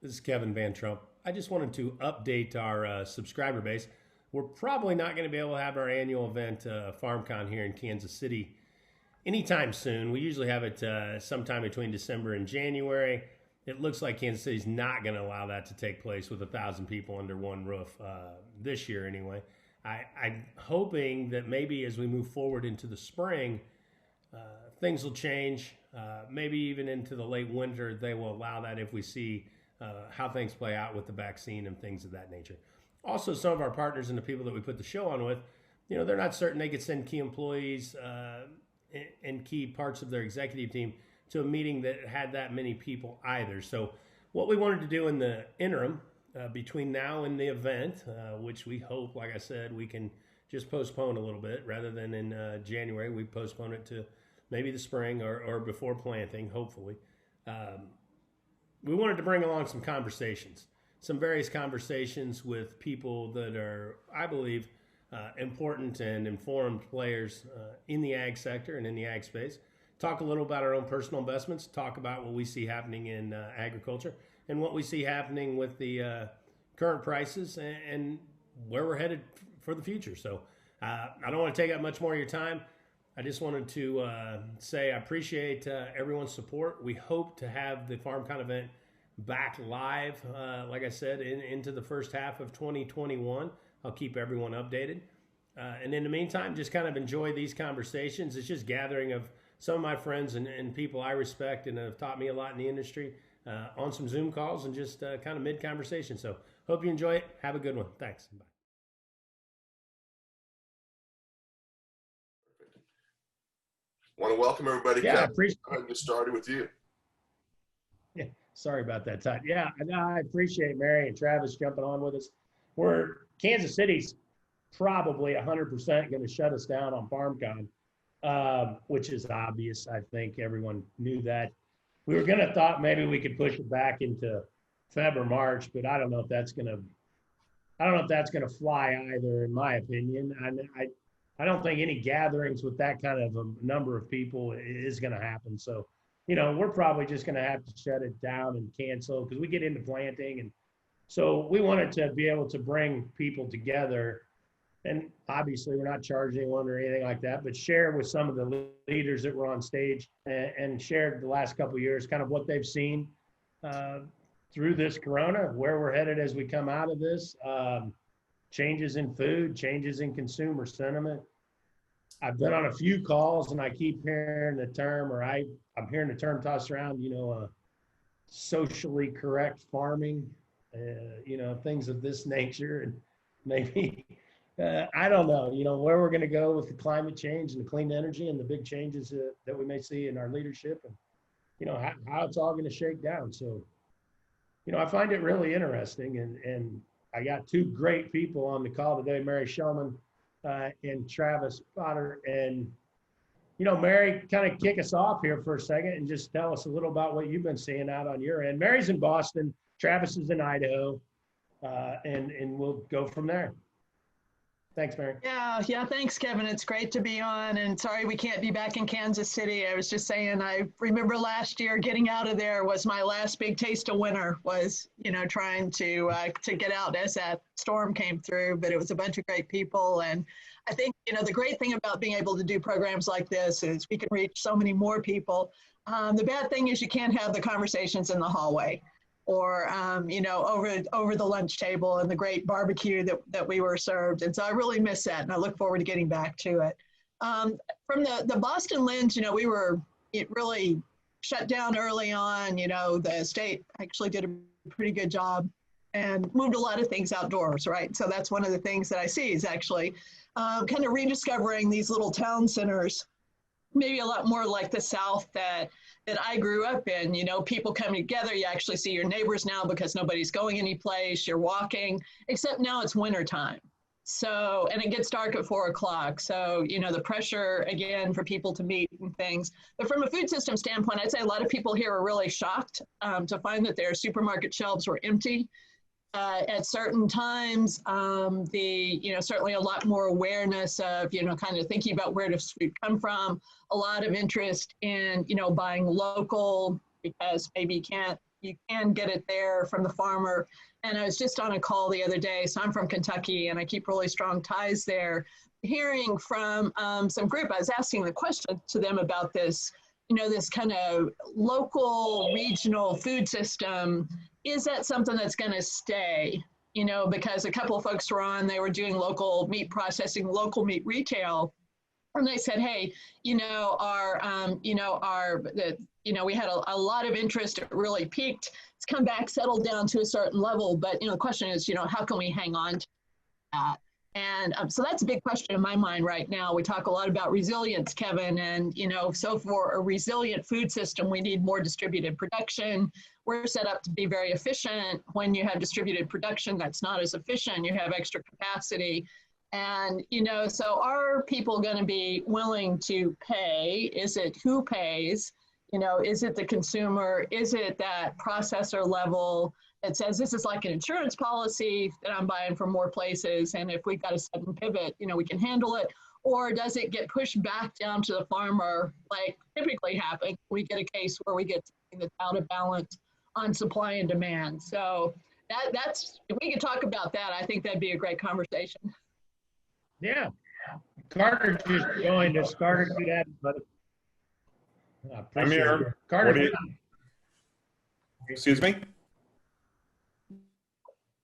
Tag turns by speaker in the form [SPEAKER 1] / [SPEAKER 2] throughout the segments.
[SPEAKER 1] This is Kevin Van Trump. I just wanted to update our subscriber base. We're probably not going to be able to have our annual event, FarmCon, here in Kansas City anytime soon. We usually have it sometime between December and January. It looks like Kansas City's not going to allow that to take place with 1,000 people under one roof this year anyway. I'm hoping that maybe as we move forward into the spring, things will change. Maybe even into the late winter, they will allow that if we see how things play out with the vaccine and things of that nature. Also, some of our partners and the people that we put the show on with, they're not certain they could send key employees and key parts of their executive team to a meeting that had that many people either. So what we wanted to do in the interim between now and the event, which we hope, like I said, we can just postpone a little bit rather than in January, we postpone it to maybe the spring or before planting, hopefully. We wanted to bring along some conversations, some various conversations with people that are, I believe, important and informed players in the ag sector and in the ag space. Talk a little about our own personal investments, talk about what we see happening in agriculture and what we see happening with the current prices and where we're headed for the future. So I don't want to take up much more of your time. I just wanted to say I appreciate everyone's support. We hope to have the FarmCon event back live, like I said, into the first half of 2021. I'll keep everyone updated. And in the meantime, just kind of enjoy these conversations. It's just gathering of some of my friends and people I respect and have taught me a lot in the industry on some Zoom calls and just kind of mid-conversation. So hope you enjoy it. Have a good one. Thanks. Bye.
[SPEAKER 2] Want to welcome everybody.
[SPEAKER 1] Yeah, I
[SPEAKER 2] Kevin.
[SPEAKER 1] appreciate
[SPEAKER 2] Go ahead and get started with you.
[SPEAKER 1] Sorry about that, Todd. Yeah, I appreciate Mary and Travis jumping on with us. Kansas City's probably 100% going to shut us down on FarmCon, which is obvious. I think everyone knew that. We were going to thought maybe we could push it back into Feb or March, but I don't know if that's going to fly either, in my opinion. I don't think any gatherings with that kind of a number of people is going to happen. So, we're probably just going to have to shut it down and cancel because we get into planting. And so we wanted to be able to bring people together. And obviously we're not charging anyone or anything like that, but share with some of the leaders that were on stage and shared the last couple of years, kind of what they've seen through this Corona, where we're headed as we come out of this, changes in food, changes in consumer sentiment. I've been on a few calls and I keep hearing the term, or I'm hearing the term tossed around, socially correct farming, things of this nature. And maybe, I don't know, where we're going to go with the climate change and the clean energy and the big changes that we may see in our leadership and, how it's all going to shake down. So, I find it really interesting. And I got two great people on the call today, Mary Shelman and Travis Potter. And, Mary, kind of kick us off here for a second and just tell us a little about what you've been seeing out on your end. Mary's in Boston, Travis is in Idaho, and we'll go from there. Thanks, Mary.
[SPEAKER 3] Yeah, thanks, Kevin. It's great to be on, and sorry we can't be back in Kansas City. I was just saying, I remember last year getting out of there was my last big taste of winter, was, trying to get out as that storm came through, but it was a bunch of great people. And I think, the great thing about being able to do programs like this is we can reach so many more people. The bad thing is you can't have the conversations in the hallway or, over the lunch table and the great barbecue that we were served. And so I really miss that, and I look forward to getting back to it. From the Boston lens, it really shut down early on. The state actually did a pretty good job and moved a lot of things outdoors, right? So that's one of the things that I see is actually kind of rediscovering these little town centers, maybe a lot more like the South that I grew up in. People coming together, you actually see your neighbors now because nobody's going anyplace, you're walking, except now it's winter time. So, and it gets dark at 4 o'clock. So, the pressure again for people to meet and things. But from a food system standpoint, I'd say a lot of people here are really shocked to find that their supermarket shelves were empty. At certain times, certainly a lot more awareness of, kind of thinking about where does food come from, a lot of interest in, buying local because maybe you can't, you can get it there from the farmer. And I was just on a call the other day. So I'm from Kentucky and I keep really strong ties there. Hearing from some group, I was asking the question to them about this, this kind of local regional food system. Is that something that's going to stay? Because a couple of folks were on, they were doing local meat processing, local meat retail. And they said, hey, we had a lot of interest. It really peaked. It's come back, settled down to a certain level. But, the question is, how can we hang on to that? And so that's a big question in my mind right now. We talk a lot about resilience, Kevin, and, so for a resilient food system, we need more distributed production. We're set up to be very efficient. When you have distributed production, that's not as efficient. You have extra capacity. And, so are people going to be willing to pay? Is it who pays? Is it the consumer? Is it that processor level that says this is like an insurance policy that I'm buying from more places, and if we've got a sudden pivot, we can handle it? Or does it get pushed back down to the farmer like typically happens? We get a case where we get something that's out of balance on supply and demand. So that's, if we could talk about that, I think that'd be a great conversation.
[SPEAKER 1] Yeah. Carter's just joined us. Carter, good at it, buddy.
[SPEAKER 4] I'm here.
[SPEAKER 1] Carter,
[SPEAKER 4] Excuse me?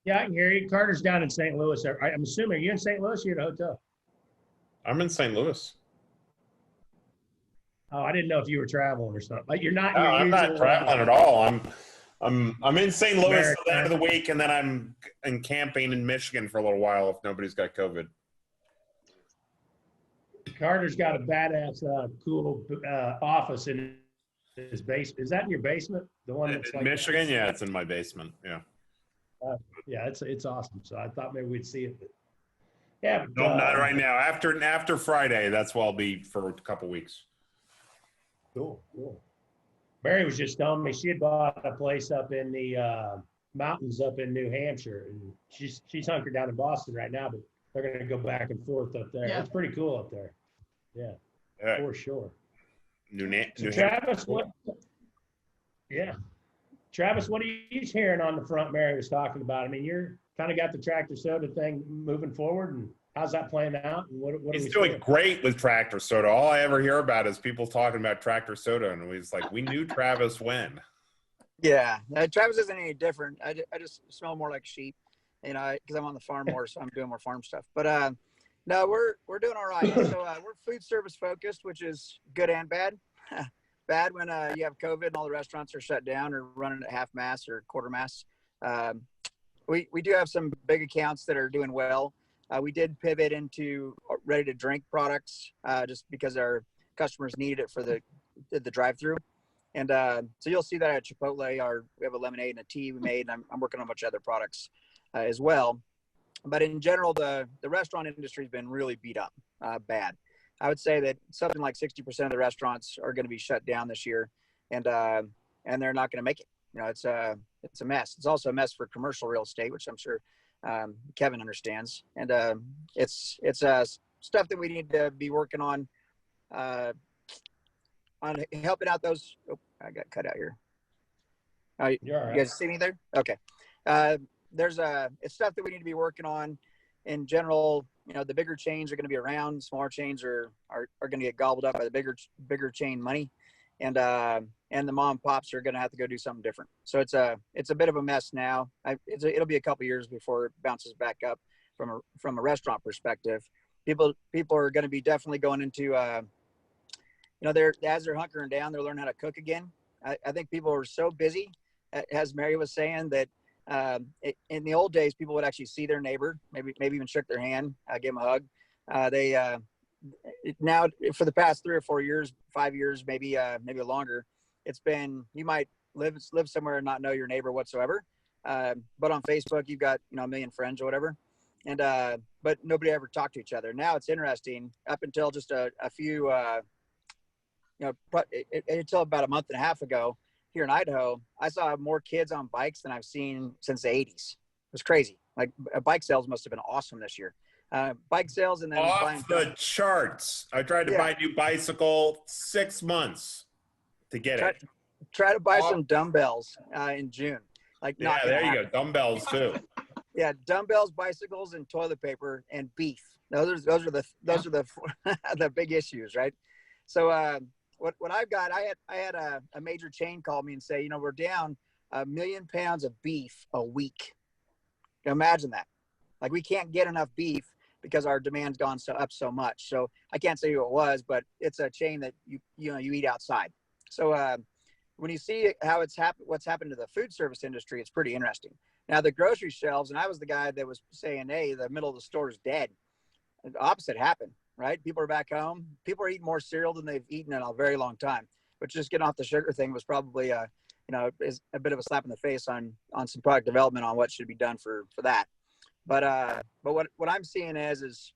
[SPEAKER 1] yeah, I can hear you. Carter's down in St. Louis. I'm assuming, are you in St. Louis or you're at a hotel?
[SPEAKER 4] I'm in St. Louis.
[SPEAKER 1] Oh, I didn't know if you were traveling or something. Like you're not.
[SPEAKER 4] No, I'm not traveling at all. I'm in St. Louis for the end of the week, and then I'm in camping in Michigan for a little while if nobody's got COVID.
[SPEAKER 1] Carter's got a badass, cool office in his basement. Is that in your basement? The one that's
[SPEAKER 4] in Michigan? Yeah, it's in my basement. Yeah.
[SPEAKER 1] Yeah, it's awesome. So I thought maybe we'd see it. But yeah.
[SPEAKER 4] No, not right now. After Friday, that's where I'll be for a couple weeks.
[SPEAKER 1] Cool. Mary was just telling me she had bought a place up in the mountains up in New Hampshire, and she's hunkered down in Boston right now, but they're going to go back and forth up there. Yeah. It's pretty cool up there. Yeah, for sure.
[SPEAKER 4] Travis,
[SPEAKER 1] Travis, what are you hearing on the front Mary was talking about? I mean, you're kind of got the tractor soda thing moving forward, and how's that playing out? And what
[SPEAKER 4] he's doing great with tractor soda. All I ever hear about is people talking about tractor soda, and he's like, we knew Travis when.
[SPEAKER 5] Yeah, Travis isn't any different. I just smell more like sheep, because I'm on the farm more, so I'm doing more farm stuff. But no, we're doing all right. So we're food service focused, which is good and bad. Bad when you have COVID and all the restaurants are shut down or running at half mass or quarter mass. We do have some big accounts that are doing well. We did pivot into ready to drink products just because our customers needed it for the drive-through. And so you'll see that at Chipotle. We have a lemonade and a tea we made, and I'm working on a bunch of other products as well. But in general, the restaurant industry has been really beat up bad. I would say that something like 60% of the restaurants are going to be shut down this year, and they're not going to make it. It's a mess. It's also a mess for commercial real estate, which I'm sure Kevin understands. And it's stuff that we need to be working on helping out those. Oh, I got cut out here. You guys see me there? Okay. It's stuff that we need to be working on in general. The bigger chains are going to be around. Smaller chains are going to get gobbled up by the bigger chain money, and the mom and pops are going to have to go do something different. So it's a bit of a mess now. It'll be a couple years before it bounces back up from a restaurant perspective. People are going to be definitely going into as they're hunkering down, they're learning how to cook again. I think people are so busy, as Mary was saying, that in the old days, people would actually see their neighbor, maybe even shook their hand, give them a hug. Now for the past 3 or 4 years, 5 years, maybe longer, it's been, you might live somewhere and not know your neighbor whatsoever. But on Facebook, you've got, a million friends or whatever. And, but nobody ever talked to each other. Now it's interesting up until just a few, until about a month and a half ago, here in Idaho, I saw more kids on bikes than I've seen since the 80s. It was crazy. Like bike sales must have been awesome this year. Bike sales and then
[SPEAKER 4] off the charts. I tried to buy a new bicycle 6 months to get it.
[SPEAKER 5] try to buy some dumbbells in June. Like,
[SPEAKER 4] Yeah, there you go. Dumbbells too.
[SPEAKER 5] Yeah, dumbbells, bicycles, and toilet paper and beef. Those are the the big issues, right? So what I've got, I had a major chain call me and say, we're down 1 million pounds of beef a week. Imagine that. Like, we can't get enough beef because our demand's gone up so much. So I can't say who it was, but it's a chain that you eat outside. So when you see how what's happened to the food service industry, it's pretty interesting. Now the grocery shelves, and I was the guy that was saying, hey, the middle of the store is dead. The opposite happened, right? People are back home. People are eating more cereal than they've eaten in a very long time. But just getting off the sugar thing was probably is a bit of a slap in the face on some product development on what should be done for that. But what I'm seeing is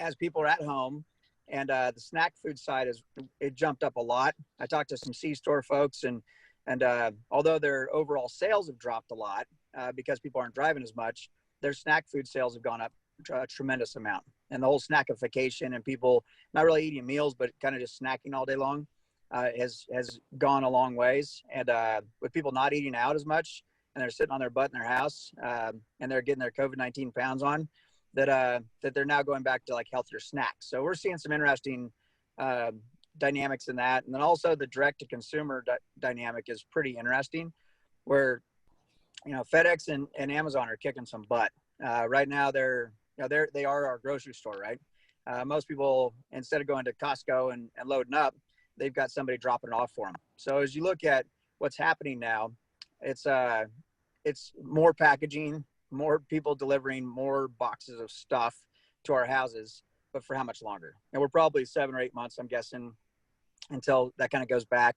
[SPEAKER 5] as people are at home, and the snack food side it jumped up a lot. I talked to some C-store folks, and although their overall sales have dropped a lot because people aren't driving as much, their snack food sales have gone up a tremendous amount. And the whole snackification and people not really eating meals, but kind of just snacking all day long has gone a long ways. And with people not eating out as much, and they're sitting on their butt in their house, and they're getting their COVID-19 pounds on, that they're now going back to like healthier snacks. So we're seeing some interesting dynamics in that. And then also the direct to consumer dynamic is pretty interesting, where FedEx and Amazon are kicking some butt. Right now they are our grocery store, right? Most people, instead of going to Costco and loading up, they've got somebody dropping it off for them. So as you look at what's happening now, it's more packaging, more people delivering more boxes of stuff to our houses, but for how much longer? And we're probably 7 or 8 months, I'm guessing, until that kind of goes back.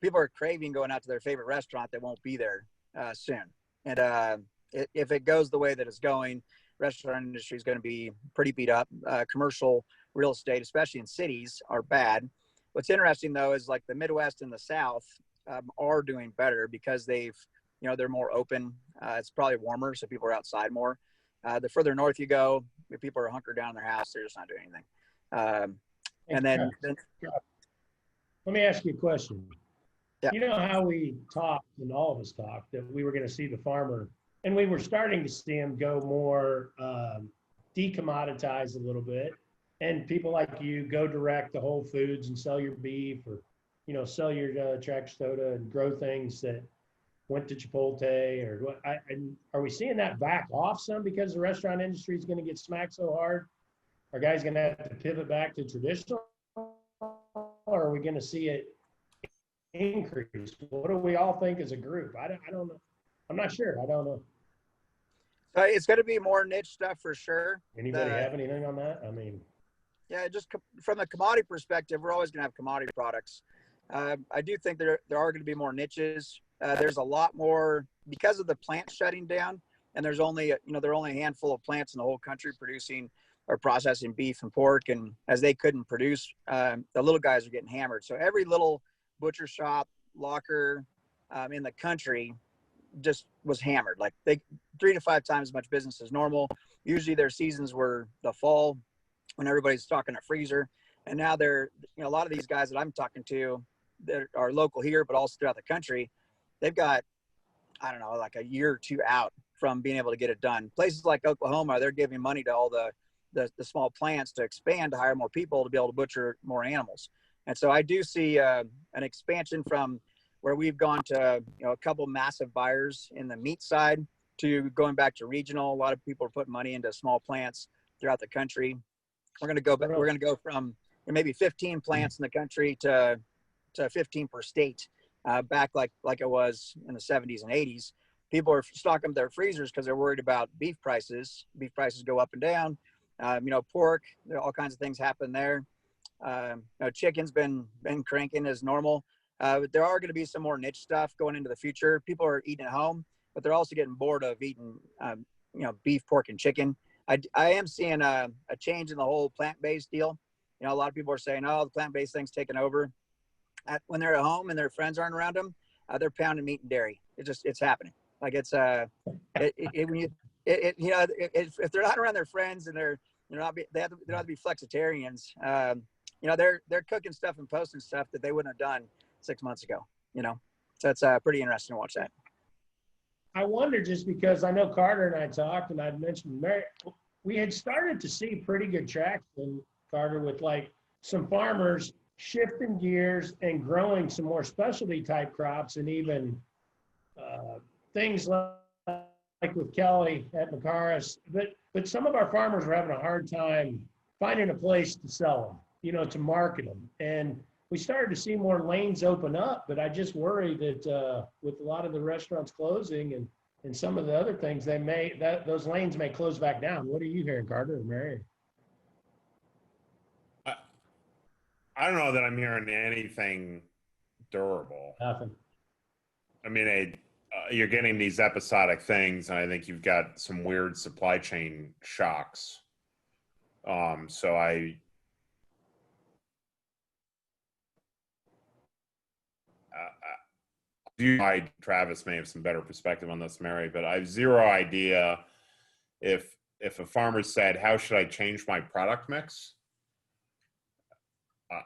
[SPEAKER 5] People are craving going out to their favorite restaurant that won't be there soon. And if it goes the way that it's going, restaurant industry is going to be pretty beat up. Commercial real estate, especially in cities, are bad. What's interesting though is like the Midwest and the South are doing better because they're more open. It's probably warmer, so people are outside more. The further north you go, if people are hunkered down in their house, they're just not doing anything. And then
[SPEAKER 1] let me ask you a question.
[SPEAKER 5] Yeah.
[SPEAKER 1] You know how we talked, and all of us talked, that we were going to see the farmer, and we were starting to see him go more decommoditize a little bit, and people like you go direct to Whole Foods and sell your beef, or sell your tractor soda and grow things that went to Chipotle, or what? Are we seeing that back off some because the restaurant industry is going to get smacked so hard? Are guys going to have to pivot back to traditional, or are we going to see it increase? What do we all think as a group? I don't know. I'm not sure. I don't know.
[SPEAKER 5] It's going to be more niche stuff for sure.
[SPEAKER 1] Anybody have anything on that? I mean,
[SPEAKER 5] yeah, just from a commodity perspective, we're always going to have commodity products. I do think there are going to be more niches. There's a lot more because of the plants shutting down, and there's only there are only a handful of plants in the whole country producing or processing beef and pork, and as they couldn't produce, the little guys are getting hammered. So every little butcher shop, locker in the country just was hammered. Like 3 to 5 times as much business as normal. Usually their seasons were the fall when everybody's stocking a freezer, and now they're a lot of these guys that I'm talking to that are local here, but also throughout the country, they've got, I don't know, like a year or two out from being able to get it done. Places like Oklahoma, they're giving money to all the small plants to expand, to hire more people to be able to butcher more animals. And so I do see an expansion from where we've gone to a couple massive buyers in the meat side to going back to regional. A lot of people are putting money into small plants throughout the country. We're going to go from maybe 15 plants in the country to 15 per state, back like it was in the 70s and 80s. People are stocking their freezers because they're worried about beef prices. Beef prices go up and down. Pork, all kinds of things happen there. Chicken's been cranking as normal. But there are going to be some more niche stuff going into the future. People are eating at home, but they're also getting bored of eating, beef, pork, and chicken. I am seeing a change in the whole plant-based deal. A lot of people are saying, oh, the plant-based thing's taking over. When they're at home and their friends aren't around them, they're pounding meat and dairy. It's happening. Like if they're not around their friends and they have to be flexitarians. They're cooking stuff and posting stuff that they wouldn't have done 6 months ago. So it's pretty interesting to watch that.
[SPEAKER 1] I wonder, just because I know Carter and I talked, and I'd mentioned Mary, we had started to see pretty good traction, Carter, with like some farmers shifting gears and growing some more specialty type crops, and even things like with Kelly at Macaris. But some of our farmers were having a hard time finding a place to sell them, you know, to market them. And we started to see more lanes open up, but I just worry that with a lot of the restaurants closing and some of the other things, those lanes may close back down. What are you hearing, Carter and Mary?
[SPEAKER 4] I don't know that I'm hearing anything durable.
[SPEAKER 1] Nothing.
[SPEAKER 4] I mean, you're getting these episodic things, and I think you've got some weird supply chain shocks. So Travis may have some better perspective on this, Mary, but I have zero idea if a farmer said, how should I change my product mix?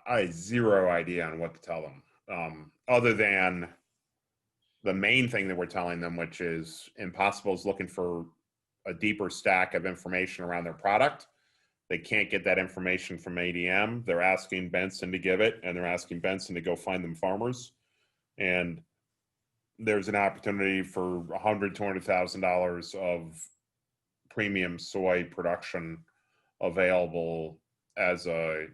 [SPEAKER 4] I have zero idea on what to tell them, other than the main thing that we're telling them, which is Impossible is looking for a deeper stack of information around their product. They can't get that information from ADM. They're asking Benson to give it, and they're asking Benson to go find them farmers. And there's an opportunity for $100,000, $200,000 of premium soy production available as a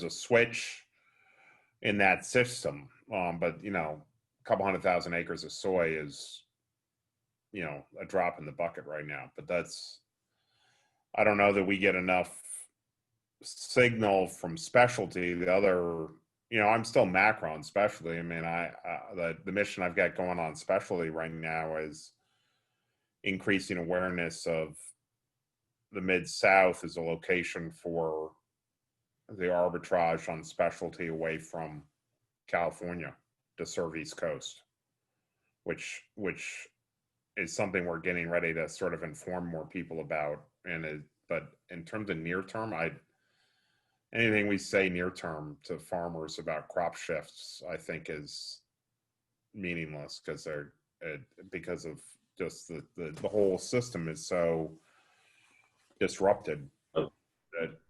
[SPEAKER 4] switch in that system. But, you know, a couple 100,000 acres of soy is, you know, a drop in the bucket right now. But I don't know that we get enough signal from specialty. The other, you know, I'm still macro on specialty. I mean, the mission I've got going on specialty right now is increasing awareness of the Mid-South as a location for the arbitrage on specialty away from California to serve East Coast, which is something we're getting ready to sort of inform more people about. But in terms of near term, anything we say near term to farmers about crop shifts, I think is meaningless, because of just the whole system is so disrupted.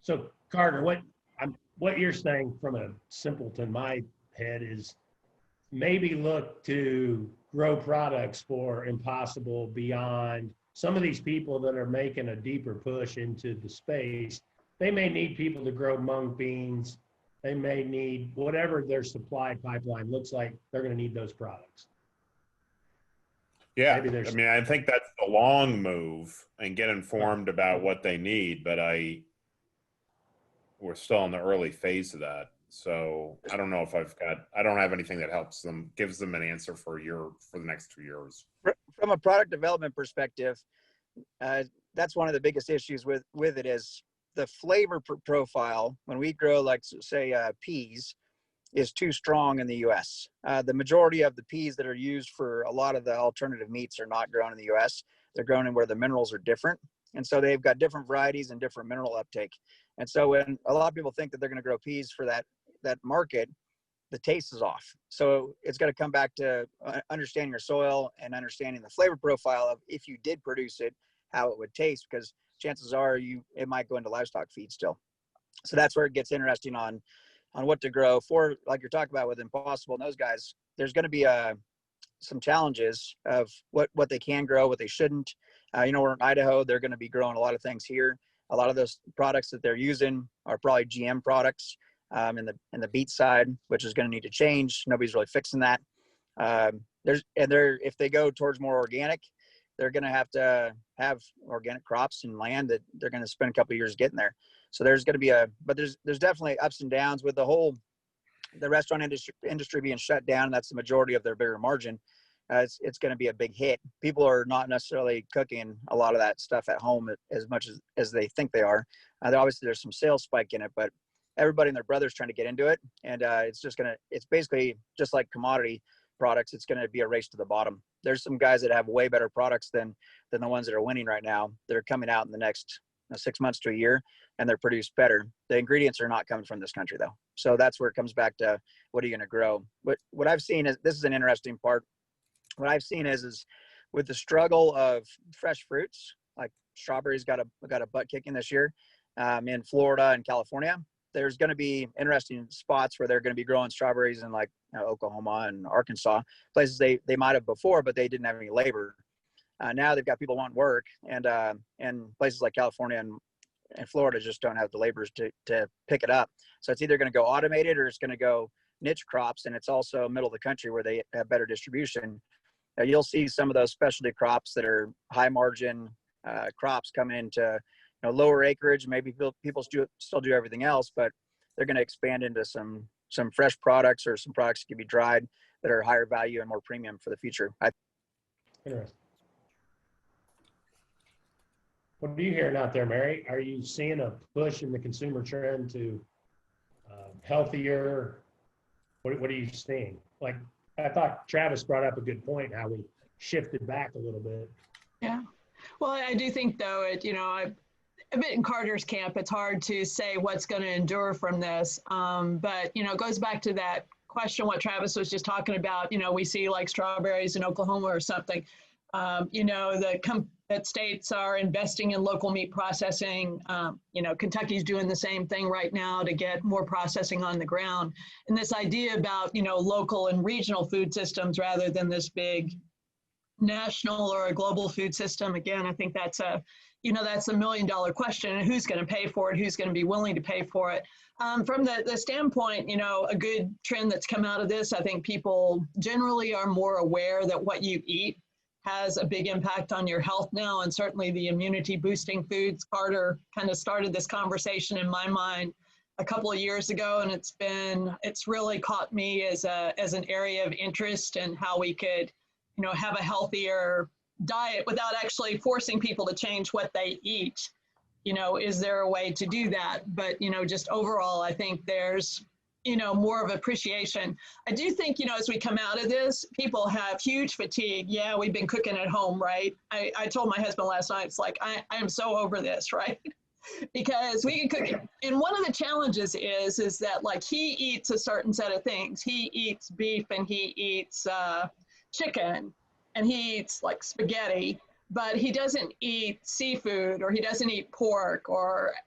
[SPEAKER 1] So Carter, what you're saying from a simpleton my head is maybe look to grow products for Impossible beyond some of these people that are making a deeper push into the space. They may need people to grow mung beans. They may need whatever their supply pipeline looks like. They're going to need those products.
[SPEAKER 4] Yeah, I mean, I think that's the long move, and get informed about what they need. But we're still in the early phase of that. So I don't know if I don't have anything that helps them, gives them an answer for the next 2 years.
[SPEAKER 5] From a product development perspective, that's one of the biggest issues with it is the flavor profile. When we grow, like say peas, is too strong in the U.S. The majority of the peas that are used for a lot of the alternative meats are not grown in the U.S. They're grown in where the minerals are different. And so they've got different varieties and different mineral uptake. And so when a lot of people think that they're going to grow peas for that market, the taste is off. So it's got to come back to understanding your soil and understanding the flavor profile of, if you did produce it, how it would taste, because chances are it might go into livestock feed still. So that's where it gets interesting on what to grow for, like you're talking about with Impossible and those guys. There's going to be some challenges of what they can grow, what they shouldn't. You know, we're in Idaho. They're going to be growing a lot of things here. A lot of those products that they're using are probably GM products in the beet side, which is going to need to change. Nobody's really fixing that. If they go towards more organic, they're going to have organic crops and land that they're going to spend a couple of years getting there. So there's going to be but there's definitely ups and downs with the restaurant industry being shut down. And that's the majority of their bigger margin. It's going to be a big hit. People are not necessarily cooking a lot of that stuff at home as much as they think they are. Obviously there's some sales spike in it, but everybody and their brother's trying to get into it. And it's basically just like commodity products. It's going to be a race to the bottom. There's some guys that have way better products than the ones that are winning right now. That are coming out in the next 6 months to a year, and they're produced better. The ingredients are not coming from this country though. So that's where it comes back to, what are you going to grow? What I've seen is, this is an interesting part. What I've seen is with the struggle of fresh fruits, like strawberries got a butt kicking this year in Florida and California. There's going to be interesting spots where they're going to be growing strawberries in like Oklahoma and Arkansas, places they might have before, but they didn't have any labor. Now they've got people wanting work, and places like California and Florida just don't have the laborers to pick it up. So it's either going to go automated or it's going to go niche crops, and it's also middle of the country where they have better distribution. You'll see some of those specialty crops that are high margin crops coming into lower acreage. Maybe people still do everything else, but they're going to expand into some fresh products, or some products that can be dried that are higher value and more premium for the future.
[SPEAKER 1] Interesting. What are you hearing out there, Mary? Are you seeing a push in the consumer trend to healthier? What are you seeing? Like, I thought Travis brought up a good point, how we shifted back a little bit.
[SPEAKER 3] Yeah. Well, I do think, though, I'm a bit in Carter's camp. It's hard to say what's going to endure from this. But, it goes back to that question, what Travis was just talking about. We see like strawberries in Oklahoma or something. That states are investing in local meat processing. Kentucky's doing the same thing right now to get more processing on the ground. And this idea about, local and regional food systems rather than this big national or a global food system. Again, I think that's a $1 million question. And who's going to pay for it? Who's going to be willing to pay for it? From the standpoint, a good trend that's come out of this, I think people generally are more aware that what you eat has a big impact on your health now, and certainly the immunity boosting foods. Carter kind of started this conversation in my mind a couple of years ago, and it's really caught me as an area of interest in how we could, have a healthier diet without actually forcing people to change what they eat. Is there a way to do that? But, just overall, I think there's more of appreciation. I do think, as we come out of this, people have huge fatigue. Yeah, we've been cooking at home, right? I told my husband last night, it's like, I am so over this, right? Because we can cook. And one of the challenges is that, like, he eats a certain set of things. He eats beef and he eats chicken and he eats like spaghetti, but he doesn't eat seafood, or he doesn't eat pork,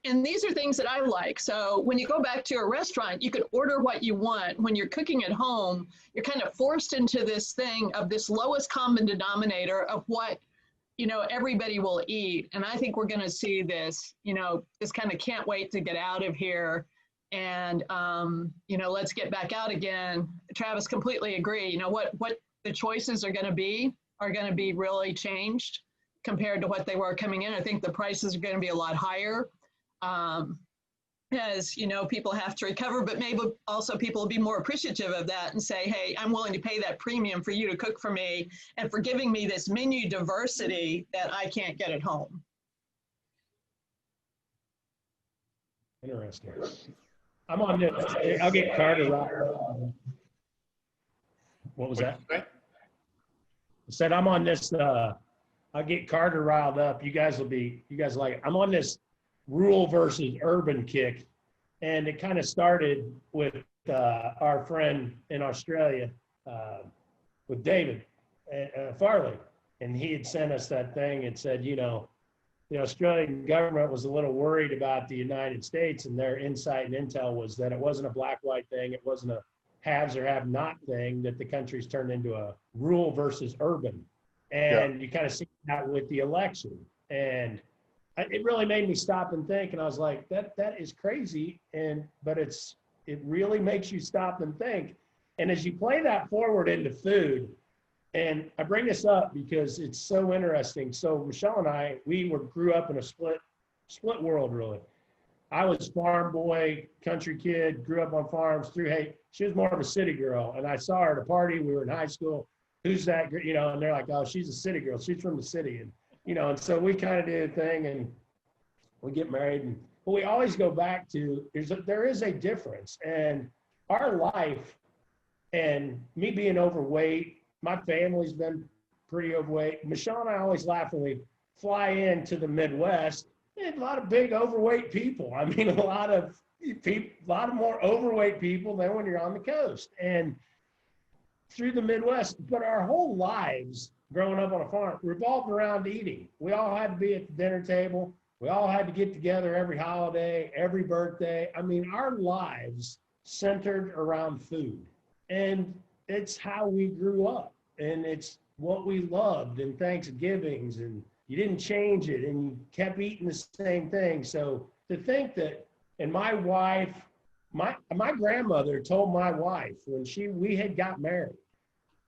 [SPEAKER 3] and these are things that I like. So when you go back to a restaurant, you could order what you want. When you're cooking at home, you're kind of forced into this thing of this lowest common denominator of what, everybody will eat. And I think we're going to see this, this kind of can't wait to get out of here. And, let's get back out again. Travis, completely agree. What the choices are going to be really changed compared to what they were coming in. I think the prices are going to be a lot higher as, people have to recover, but maybe also people will be more appreciative of that and say, hey, I'm willing to pay that premium for you to cook for me and for giving me this menu diversity that I can't get at home.
[SPEAKER 1] Interesting. I'm on this. I'll get Carter right. What was that? I said I'm on this. I'll get Carter riled up. You guys like it. I'm on this rural versus urban kick, and it kind of started with our friend in Australia, with David Farley, and he had sent us that thing and said, the Australian government was a little worried about the United States, and their insight and intel was that it wasn't a black-white thing, it wasn't a haves or have-not thing, that the country's turned into a rural versus urban. And you kind of see that with the election. And it really made me stop and think. And I was like, that is crazy. But it really makes you stop and think. And as you play that forward into food, and I bring this up because it's so interesting. So Michelle and I, we grew up in a split world, really. I was farm boy, country kid, grew up on farms she was more of a city girl. And I saw her at a party. We were in high school. Who's that? And they're like, oh, she's a city girl. She's from the city. And so we kind of did a thing, and we get married. But we always go back to, there is a difference. And our life, and me being overweight, my family's been pretty overweight. Michelle and I always laugh when we fly into the Midwest. A lot of big overweight people. I mean, a lot of a lot of more overweight people than when you're on the coast. And through the Midwest, but our whole lives growing up on a farm revolved around eating. We all had to be at the dinner table. We all had to get together every holiday, every birthday. I mean, our lives centered around food. And it's how we grew up. And it's what we loved in Thanksgivings. And you didn't change it and you kept eating the same thing. So to think that, and my wife, my grandmother told my wife when we had got married,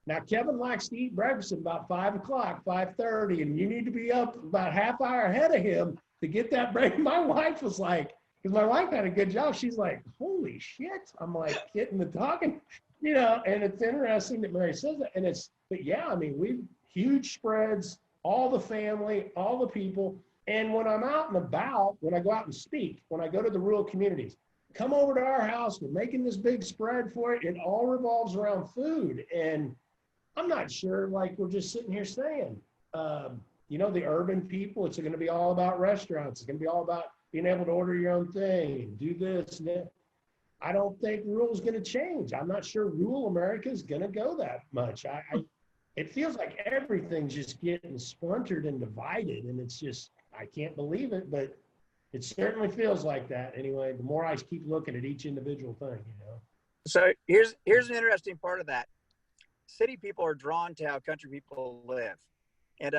[SPEAKER 1] now Kevin likes to eat breakfast at about 5 o'clock, 5:30, and you need to be up about half hour ahead of him to get that break. My wife was like, because my wife had a good job, she's like, holy shit. I'm like getting the talking, and it's interesting that Mary says that. And but yeah, I mean, we've huge spreads, all the family, all the people. And when I'm out and about, when I go out and speak, when I go to the rural communities, come over to our house, we're making this big spread for it. It all revolves around food. And I'm not sure, like we're just sitting here saying, the urban people, it's going to be all about restaurants. It's going to be all about being able to order your own thing and do this and that. I don't think rural is going to change. I'm not sure rural America is going to go that much. It feels like everything's just getting splintered and divided, and it's just, I can't believe it, but it certainly feels like that anyway. The more I keep looking at each individual thing,
[SPEAKER 5] So here's an interesting part of that. City people are drawn to how country people live, and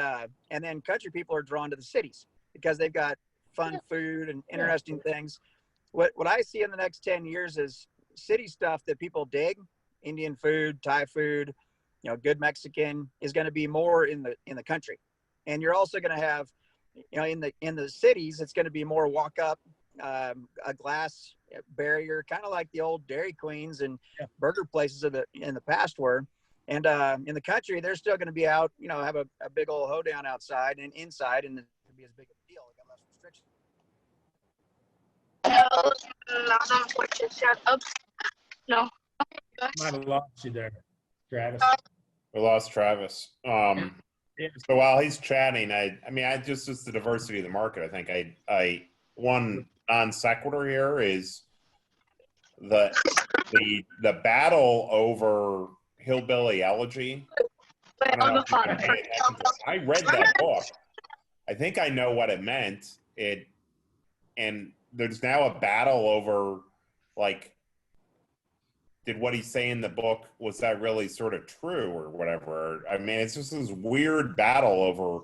[SPEAKER 5] then country people are drawn to the cities because they've got fun food and interesting things. What I see in the next 10 years is city stuff that people dig, Indian food, Thai food, good Mexican, is going to be more in the country. And you're also going to have, in the cities, it's going to be more walk up, a glass barrier, kind of like the old Dairy Queens and burger places in the past were. And in the country, they're still going to be out, have a big old hoedown outside and inside, and it'll be as big a deal. They got less restrictions.
[SPEAKER 6] No.
[SPEAKER 1] Might have lost you there, Travis.
[SPEAKER 4] We lost Travis. So while he's chatting, I just the diversity of the market. I think one non sequitur here is the battle over hillbilly elegy. I read that book. I think I know what it meant. And there's now a battle over, like, did what he say in the book, was that really sort of true or whatever? I mean, it's just this weird battle over,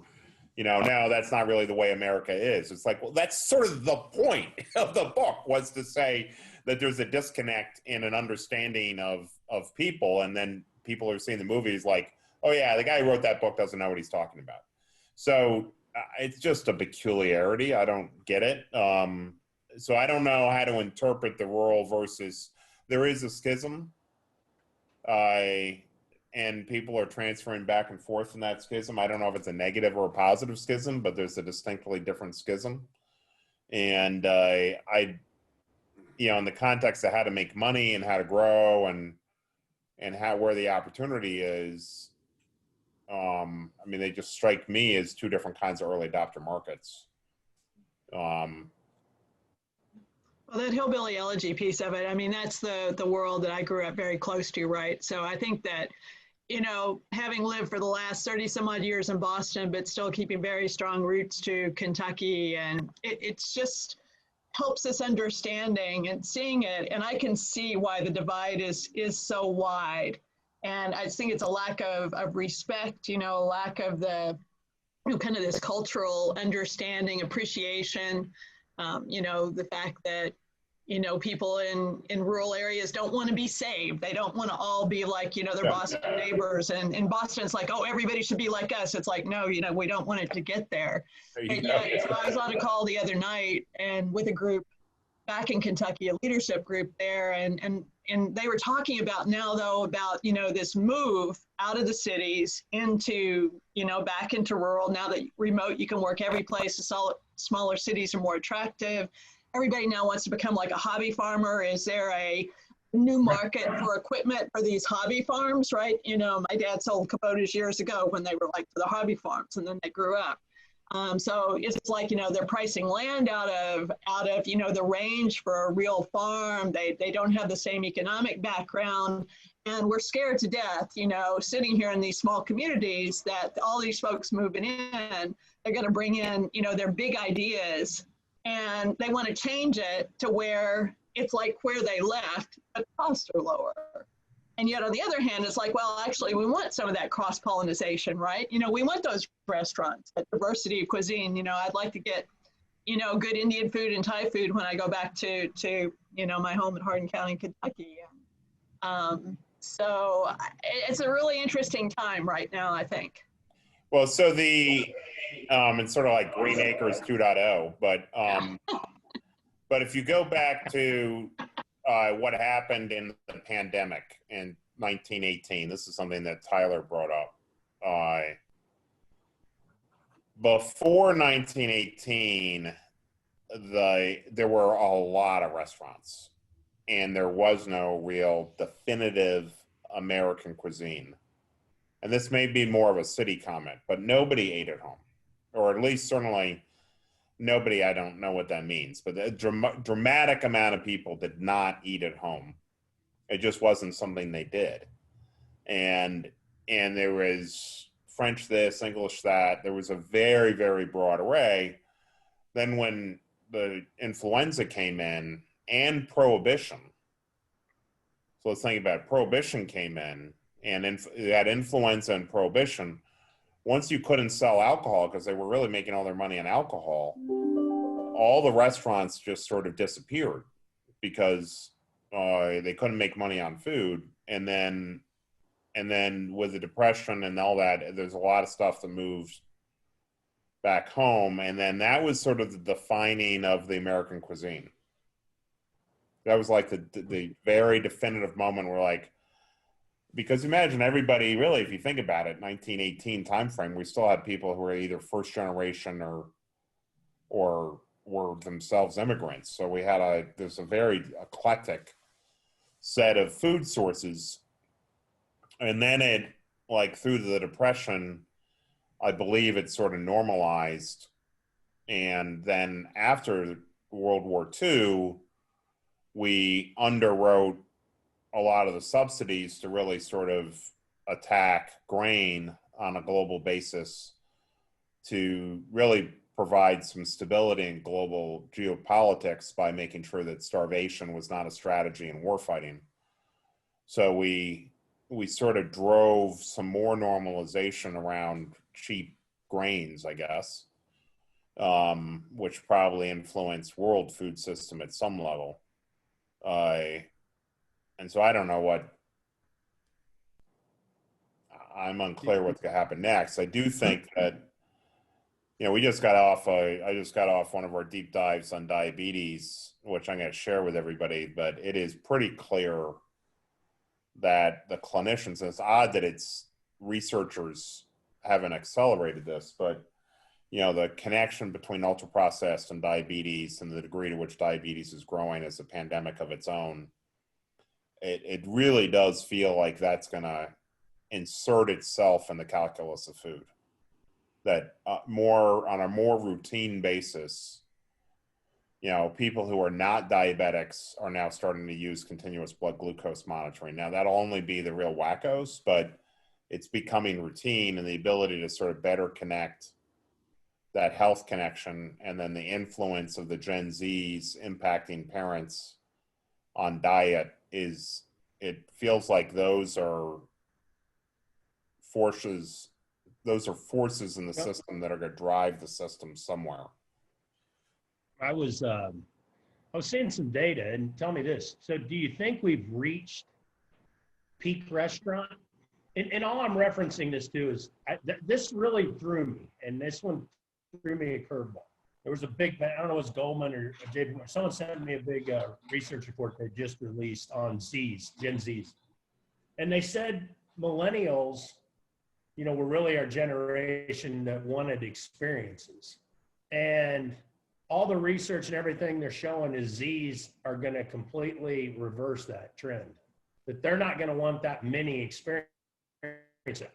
[SPEAKER 4] no, that's not really the way America is. It's like, well, that's sort of the point of the book, was to say that there's a disconnect in an understanding of people. And then people are seeing the movies like, oh yeah, the guy who wrote that book doesn't know what he's talking about. So it's just a peculiarity. I don't get it. So I don't know how to interpret the rural versus, there is a schism, and people are transferring back and forth in that schism. I don't know if it's a negative or a positive schism, but there's a distinctly different schism. And in the context of how to make money and how to grow and where the opportunity is, they just strike me as two different kinds of early adopter markets.
[SPEAKER 3] Well, that hillbilly elegy piece of it, that's the world that I grew up very close to, right? So I think that, having lived for the last 30 some odd years in Boston, but still keeping very strong roots to Kentucky, and it's just helps us understanding and seeing it. And I can see why the divide is so wide. And I think it's a lack of respect, lack of the, kind of this cultural understanding, appreciation, the fact that, people in rural areas don't want to be saved. They don't want to all be like, their Boston neighbors. And in Boston, it's like, oh, everybody should be like us. It's like, no, we don't want it to get there. And so I was on a call the other night and with a group back in Kentucky, a leadership group there. And they were talking about now, though, about, this move out of the cities into, back into rural. Now that remote, you can work every place. The smaller cities are more attractive. Everybody now wants to become like a hobby farmer. Is there a new market for equipment for these hobby farms, right? My dad sold Kubotas years ago when they were like for the hobby farms, and then they grew up. So it's like, they're pricing land out of, the range for a real farm. They don't have the same economic background. And we're scared to death, sitting here in these small communities, that all these folks moving in, they're going to bring in, their big ideas, and they want to change it to where it's like where they left, but costs are lower. And yet on the other hand, it's like, well, actually, we want some of that cross-pollination, right? We want those restaurants, that diversity of cuisine. I'd like to get, good Indian food and Thai food when I go back to my home in Hardin County, Kentucky. So it's a really interesting time right now, I think.
[SPEAKER 4] Well, so it's sort of like Green Acres 2.0, but if you go back to what happened in the pandemic in 1918, this is something that Tyler brought up. Before 1918, there were a lot of restaurants, and there was no real definitive American cuisine. And this may be more of a city comment, but nobody ate at home, or at least certainly nobody. I don't know what that means, but a dramatic amount of people did not eat at home. It just wasn't something they did. And there was French this, English that. There was a very, very broad array. Then when the influenza came in and Prohibition, so let's think about it. Prohibition came in, and that influenza and Prohibition, once you couldn't sell alcohol because they were really making all their money on alcohol, all the restaurants just sort of disappeared because they couldn't make money on food. And then with the Depression and all that, there's a lot of stuff that moved back home. And then that was sort of the defining of the American cuisine. That was like the very definitive moment where, like, because imagine everybody, really, if you think about it, 1918 timeframe, we still had people who were either first generation or were themselves immigrants. So we had there's a very eclectic set of food sources. And then it, like, through the Depression, I believe it sort of normalized. And then after World War II, we underwrote a lot of the subsidies to really sort of attack grain on a global basis to really provide some stability in global geopolitics by making sure that starvation was not a strategy in warfighting. So we sort of drove some more normalization around cheap grains, I guess, which probably influenced world food system at some level. And so I don't know I'm unclear what's going to happen next. I do think that, I just got off one of our deep dives on diabetes, which I'm going to share with everybody, but it is pretty clear that the clinicians, and it's odd that it's researchers haven't accelerated this, but the connection between ultra processed and diabetes and the degree to which diabetes is growing as a pandemic of its own, it really does feel like that's going to insert itself in the calculus of food. That on a more routine basis, people who are not diabetics are now starting to use continuous blood glucose monitoring. Now, that'll only be the real wackos, but it's becoming routine, and the ability to sort of better connect that health connection, and then the influence of the Gen Zs impacting parents on diet it feels like those are forces in the system that are going to drive the system somewhere.
[SPEAKER 1] I was seeing some data, and tell me this. So do you think we've reached peak restaurant? And all I'm referencing this to is this really threw me, and this one threw me a curveball. There was a big, I don't know if it was Goldman or JP Morgan. Someone sent me a big research report they just released on Zs, Gen Zs. And they said millennials, were really our generation that wanted experiences. And all the research and everything they're showing is Zs are going to completely reverse that trend. That they're not going to want that many experiences.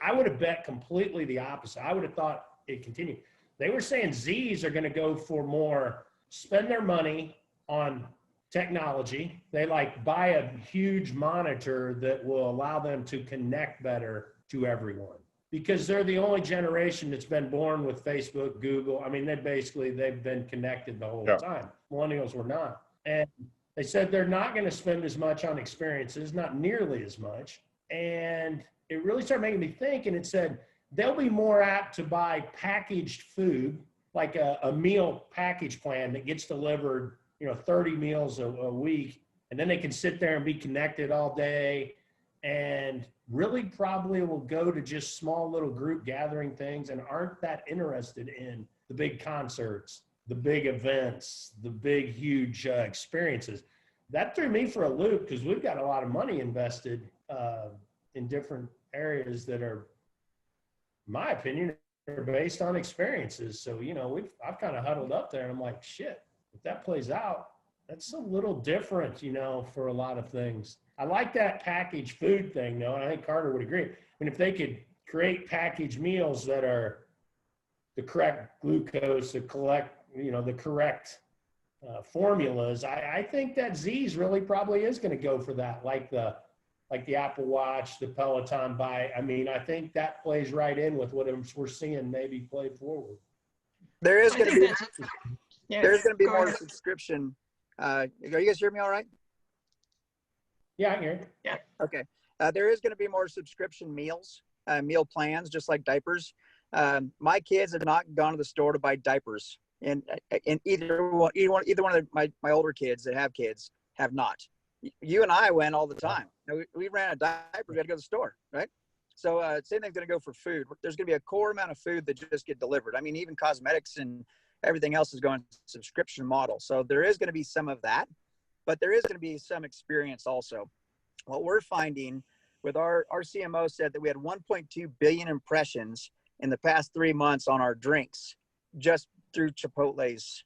[SPEAKER 1] I would have bet completely the opposite. I would have thought it continued. they were saying Z's are going to go for more, spend their money on technology. They like buy a huge monitor that will allow them to connect better to everyone, because they're the only generation that's been born with Facebook, Google. I mean, they've been connected the whole time. Millennials were not. And they said they're not going to spend as much on experiences, not nearly as much. And it really started making me think, and it said they'll be more apt to buy packaged food, like a meal package plan that gets delivered, 30 meals a week, and then they can sit there and be connected all day, and really probably will go to just small little group gathering things and aren't that interested in the big concerts, the big events, the big, huge experiences. That threw me for a loop, because we've got a lot of money invested in different areas that are, in my opinion, are based on experiences. So, I've kind of huddled up there and I'm like, shit, if that plays out, that's a little different, for a lot of things. I like that packaged food thing, though, and I think Carter would agree. I mean, if they could create packaged meals that are the correct glucose, the correct formulas, I think that Z's really probably is going to go for that, like the Apple Watch, the Peloton bike. I mean, I think that plays right in with what we're seeing maybe play forward.
[SPEAKER 5] There is going to be there's going to be
[SPEAKER 3] Go
[SPEAKER 5] more
[SPEAKER 3] ahead.
[SPEAKER 5] subscription. Are you guys hearing me all right?
[SPEAKER 1] Yeah, I hear it.
[SPEAKER 3] Yeah.
[SPEAKER 5] Okay. There is going to be more subscription meals, meal plans, just like diapers. My kids have not gone to the store to buy diapers, and either one of my older kids that have kids have not. You and I went all the time. We ran a diaper. We got to go to the store, right? So same thing's going to go for food. There's going to be a core amount of food that just get delivered. I mean, even cosmetics and everything else is going subscription model. So there is going to be some of that, but there is going to be some experience also. What we're finding with our CMO said that we had 1.2 billion impressions in the past 3 months on our drinks, just through Chipotle's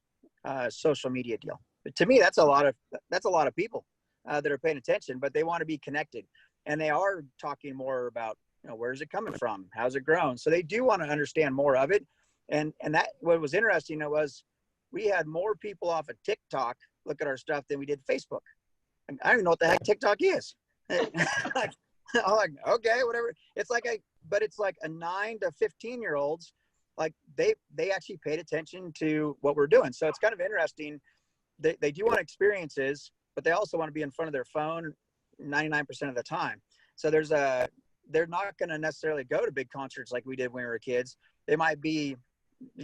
[SPEAKER 5] social media deal. But to me, that's a lot of people that are paying attention, but they want to be connected, and they are talking more about, where's it coming from? How's it grown? So they do want to understand more of it. And that, what was interesting, was we had more people off of TikTok look at our stuff than we did Facebook. And I don't even know what the heck TikTok is. I'm like, okay, whatever. It's like a 9 to 15-year-olds, like they actually paid attention to what we're doing. So it's kind of interesting. They do want experiences, but they also want to be in front of their phone 99% of the time. So they're not going to necessarily go to big concerts like we did when we were kids. They might be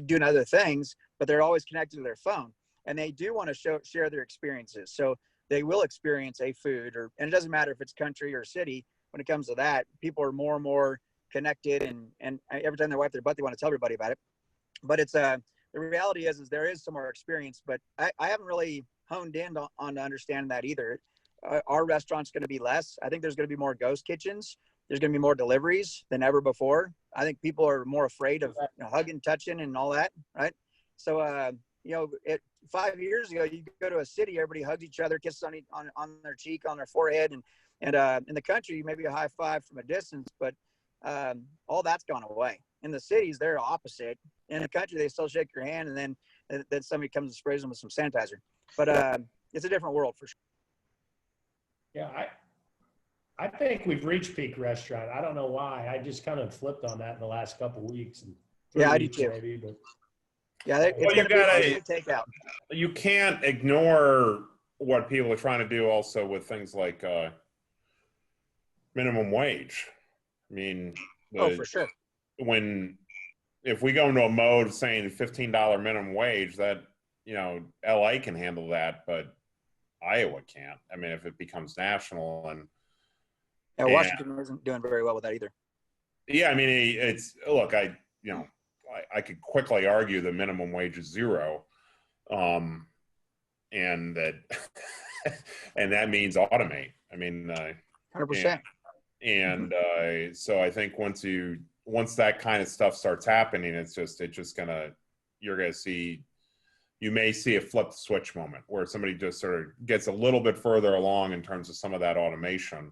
[SPEAKER 5] doing other things, but they're always connected to their phone, and they do want to share their experiences. So they will experience a food, and it doesn't matter if it's country or city. When it comes to that, people are more and more connected, and every time they wipe their butt, they want to tell everybody about it. But it's the reality is there is some more experience, but I haven't really honed in on understanding that either. Our restaurant's going to be less. I think there's going to be more ghost kitchens. There's going to be more deliveries than ever before. I think people are more afraid of hugging, touching, and all that, right? So, 5 years ago, you go to a city, everybody hugs each other, kisses on their cheek, on their forehead, and in the country, maybe a high five from a distance, but all that's gone away. In the cities, they're opposite. In the country, they still shake your hand, and then somebody comes and sprays them with some sanitizer. But it's a different world for sure.
[SPEAKER 1] Yeah, I think we've reached peak restaurant. I don't know why. I just kind of flipped on that in the last couple of weeks.
[SPEAKER 5] Yeah, I do too.
[SPEAKER 1] Maybe, but
[SPEAKER 5] yeah, it's going to be takeout.
[SPEAKER 4] You can't ignore what people are trying to do also with things like minimum wage. I mean,
[SPEAKER 5] for sure.
[SPEAKER 4] If we go into a mode saying $15 minimum wage, that, LA can handle that, but Iowa can't. I mean, if it becomes national and
[SPEAKER 5] Washington isn't doing very well with that either.
[SPEAKER 4] Yeah, I mean, I could quickly argue the minimum wage is zero, and that and that means automate. I mean,
[SPEAKER 5] 100%.
[SPEAKER 4] And so I think once that kind of stuff starts happening, you may see a flip the switch moment where somebody just sort of gets a little bit further along in terms of some of that automation.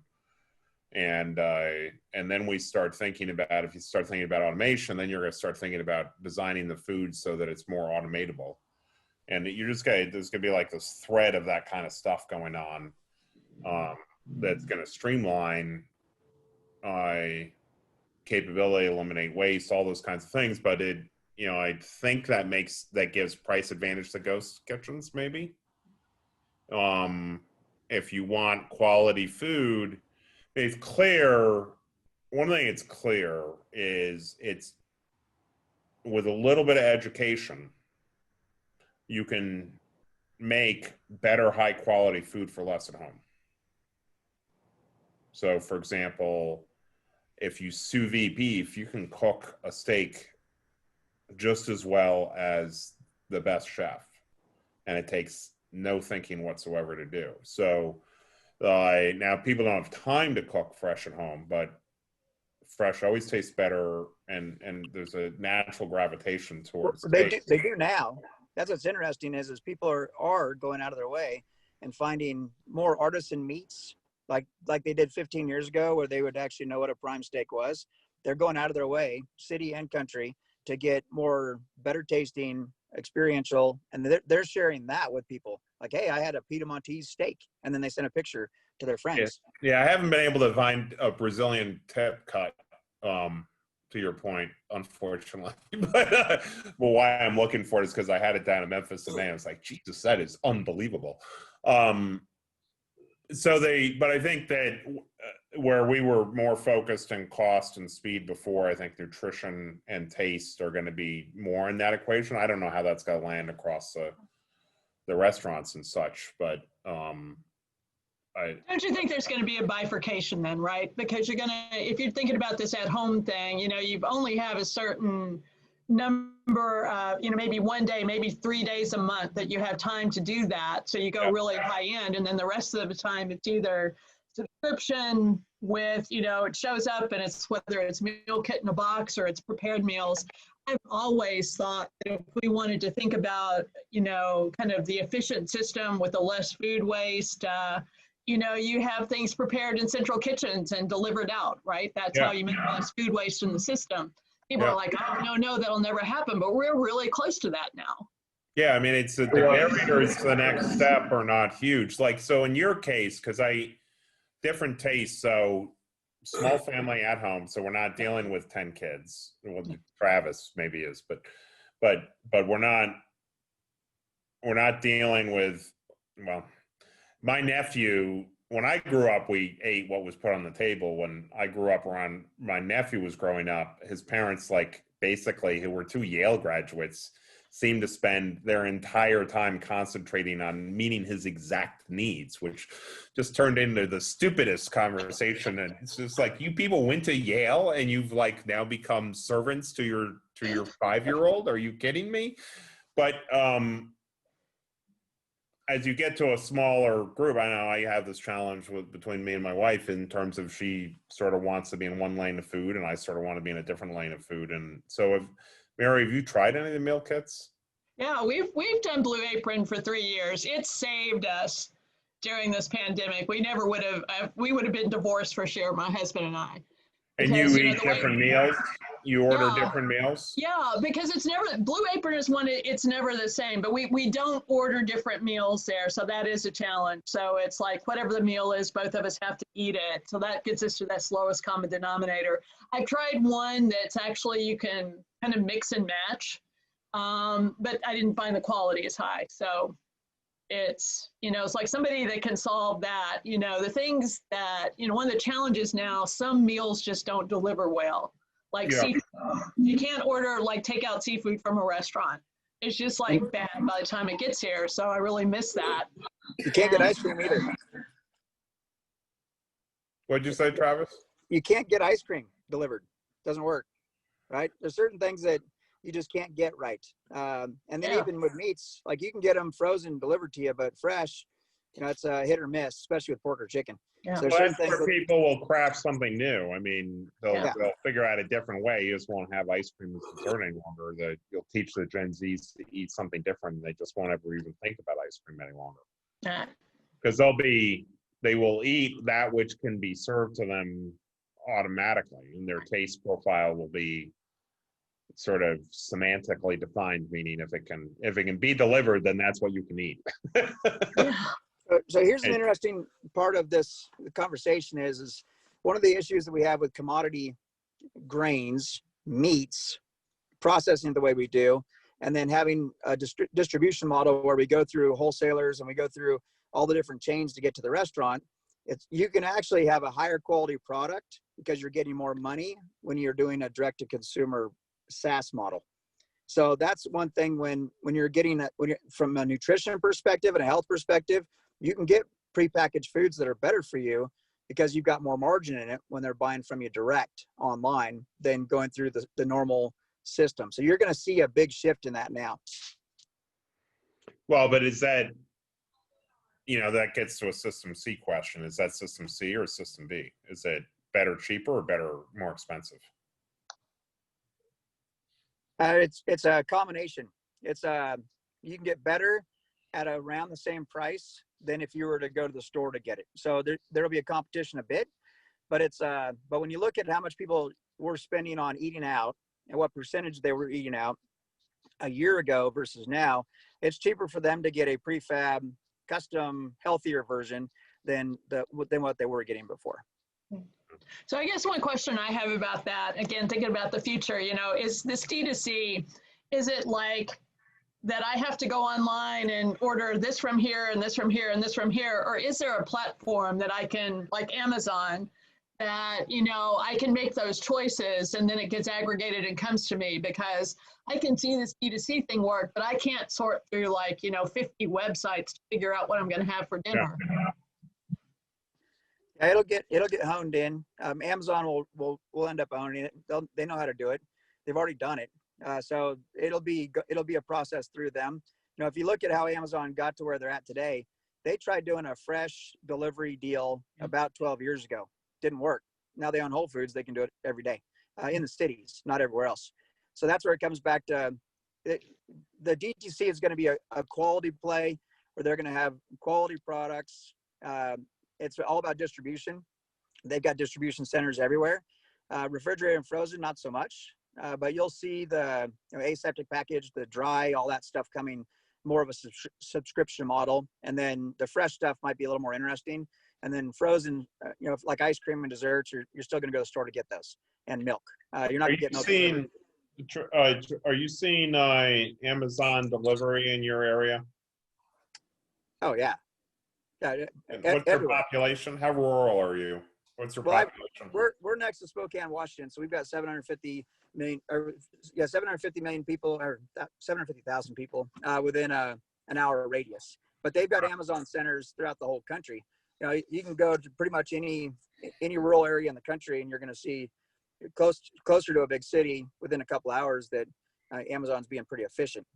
[SPEAKER 4] And then we start thinking about, if you start thinking about automation, then you're going to start thinking about designing the food so that it's more automatable. And you're just going to, there's going to be like this thread of that kind of stuff going on, that's going to streamline capability, eliminate waste, all those kinds of things. But it, you know, I think that gives price advantage to ghost kitchens, maybe. If you want quality food, it's clear. One thing it's clear is it's, with a little bit of education, you can make better high quality food for less at home. So for example, if you sous vide beef, you can cook a steak just as well as the best chef, and it takes no thinking whatsoever to do. So now people don't have time to cook fresh at home, but fresh always tastes better, and there's a natural gravitation towards
[SPEAKER 5] they do now. That's what's interesting is people are going out of their way and finding more artisan meats like they did 15 years ago, where they would actually know what a prime steak was. They're going out of their way, city and country, to get more better tasting, experiential, and they're sharing that with people. Like, hey, I had a Piedmontese steak, and then they send a picture to their friends.
[SPEAKER 4] Yeah, I haven't been able to find a Brazilian tip cut, to your point, unfortunately. But well, why I'm looking for it is because I had it down in Memphis today. I was like, Jesus, that is unbelievable. But I think that where we were more focused on cost and speed before, I think nutrition and taste are going to be more in that equation. I don't know how that's going to land across the restaurants and such, but
[SPEAKER 3] don't you think there's going to be a bifurcation then, right? Because you're going to, if you're thinking about this at home thing, you know, you only have a certain number, you know, maybe one day, maybe 3 days a month that you have time to do that. So you go really high end, and then the rest of the time it's either subscription with, you know, it shows up and it's whether it's meal kit in a box or it's prepared meals. I've always thought that if we wanted to think about, you know, kind of the efficient system with the less food waste, you know, you have things prepared in central kitchens and delivered out, right? That's how you minimize food waste in the system. People are like, oh, no, that'll never happen. But we're really close to that now.
[SPEAKER 4] Yeah, I mean, it's the barriers to the next step are not huge. Like, so in your case, because different tastes, so small family at home, so we're not dealing with 10 kids. Well, Travis maybe is, but we're not dealing with, well, my nephew, when I grew up, we ate what was put on the table. When I grew up around, my nephew was growing up, his parents, like, basically, who were 2 Yale graduates, seemed to spend their entire time concentrating on meeting his exact needs, which just turned into the stupidest conversation. And it's just like, you people went to Yale and you've like now become servants to your 5-year-old? Are you kidding me? But as you get to a smaller group, I know I have this challenge between me and my wife in terms of she sort of wants to be in one lane of food and I sort of want to be in a different lane of food. And so Mary, have you tried any of the meal kits?
[SPEAKER 3] Yeah, we've done Blue Apron for 3 years. It saved us during this pandemic. We never would have, we would have been divorced for sure, my husband and I.
[SPEAKER 4] And
[SPEAKER 3] Because,
[SPEAKER 4] you eat different meals? You order different meals?
[SPEAKER 3] Yeah, because it's never, Blue Apron is one, it's never the same, but we don't order different meals there. So that is a challenge. So it's like whatever the meal is, both of us have to eat it. So that gets us to that slowest common denominator. I've tried one that's actually, you can kind of mix and match, but I didn't find the quality as high. So it's, you know, it's like somebody that can solve that, you know, the things that, you know, one of the challenges now, some meals just don't deliver well. Like seafood, you can't order like takeout seafood from a restaurant. It's just like bad by the time it gets here. So I really miss that.
[SPEAKER 5] You can't get ice cream either.
[SPEAKER 4] What'd you say, Travis?
[SPEAKER 5] You can't get ice cream delivered. Doesn't work, right? There's certain things that you just can't get right. And then even with meats, like you can get them frozen delivered to you, but fresh, you know, it's a hit or miss, especially with pork or chicken.
[SPEAKER 3] Yeah.
[SPEAKER 5] So
[SPEAKER 4] Well, that's where people will craft something new. I mean, they'll figure out a different way. You just won't have ice cream as dessert any longer. You'll teach the Gen Zs to eat something different. They just won't ever even think about ice cream any longer. Because they'll be they will eat that which can be served to them automatically, and their taste profile will be sort of semantically defined, meaning if it can be delivered, then that's what you can eat.
[SPEAKER 5] So here's an interesting part of this conversation is one of the issues that we have with commodity grains, meats, processing the way we do, and then having a distribution model where we go through wholesalers and we go through all the different chains to get to the restaurant. You can actually have a higher quality product because you're getting more money when you're doing a direct to consumer SaaS model. So that's one thing when you're getting from a nutrition perspective and a health perspective, you can get prepackaged foods that are better for you because you've got more margin in it when they're buying from you direct online than going through the normal system. So you're going to see a big shift in that now.
[SPEAKER 4] Well, but is that, that gets to a system C question. Is that system C or system B? Is it better, cheaper, or better, more expensive?
[SPEAKER 5] It's a combination. You can get better at around the same price than if you were to go to the store to get it. So there'll be a competition a bit, but but when you look at how much people were spending on eating out and what percentage they were eating out a year ago versus now, it's cheaper for them to get a prefab, custom, healthier version than what they were getting before.
[SPEAKER 3] So I guess one question I have about that, again, thinking about the future, is this D2C, is it like that I have to go online and order this from here and this from here and this from here? Or is there a platform that I can, like Amazon, that, I can make those choices and then it gets aggregated and comes to me? Because I can see this D2C thing work, but I can't sort through 50 websites to figure out what I'm going to have for dinner.
[SPEAKER 5] Yeah, it'll get honed in. Amazon will end up owning it. They know how to do it. They've already done it. So it'll be a process through them. If you look at how Amazon got to where they're at today, they tried doing a fresh delivery deal about 12 years ago. Didn't work. Now they own Whole Foods. They can do it every day in the cities, not everywhere else. So that's where it comes back to. The DTC is going to be a quality play where they're going to have quality products. It's all about distribution. They've got distribution centers everywhere. Refrigerated and frozen, not so much. But you'll see the aseptic package, the dry, all that stuff coming more of a subscription model. And then the fresh stuff might be a little more interesting. And then frozen, like ice cream and desserts, you're still going to go to the store to get those, and milk. You're not going to get milk.
[SPEAKER 4] Are you seeing Amazon delivery in your area?
[SPEAKER 5] Oh, yeah.
[SPEAKER 4] What's your population? How rural are you? What's your population?
[SPEAKER 5] We're next to Spokane, Washington, so we've got 750 million people, or 750,000 people within an hour radius. But they've got Amazon centers throughout the whole country. You can go to pretty much any rural area in the country, and you're going to see closer to a big city within a couple hours that Amazon's being pretty efficient.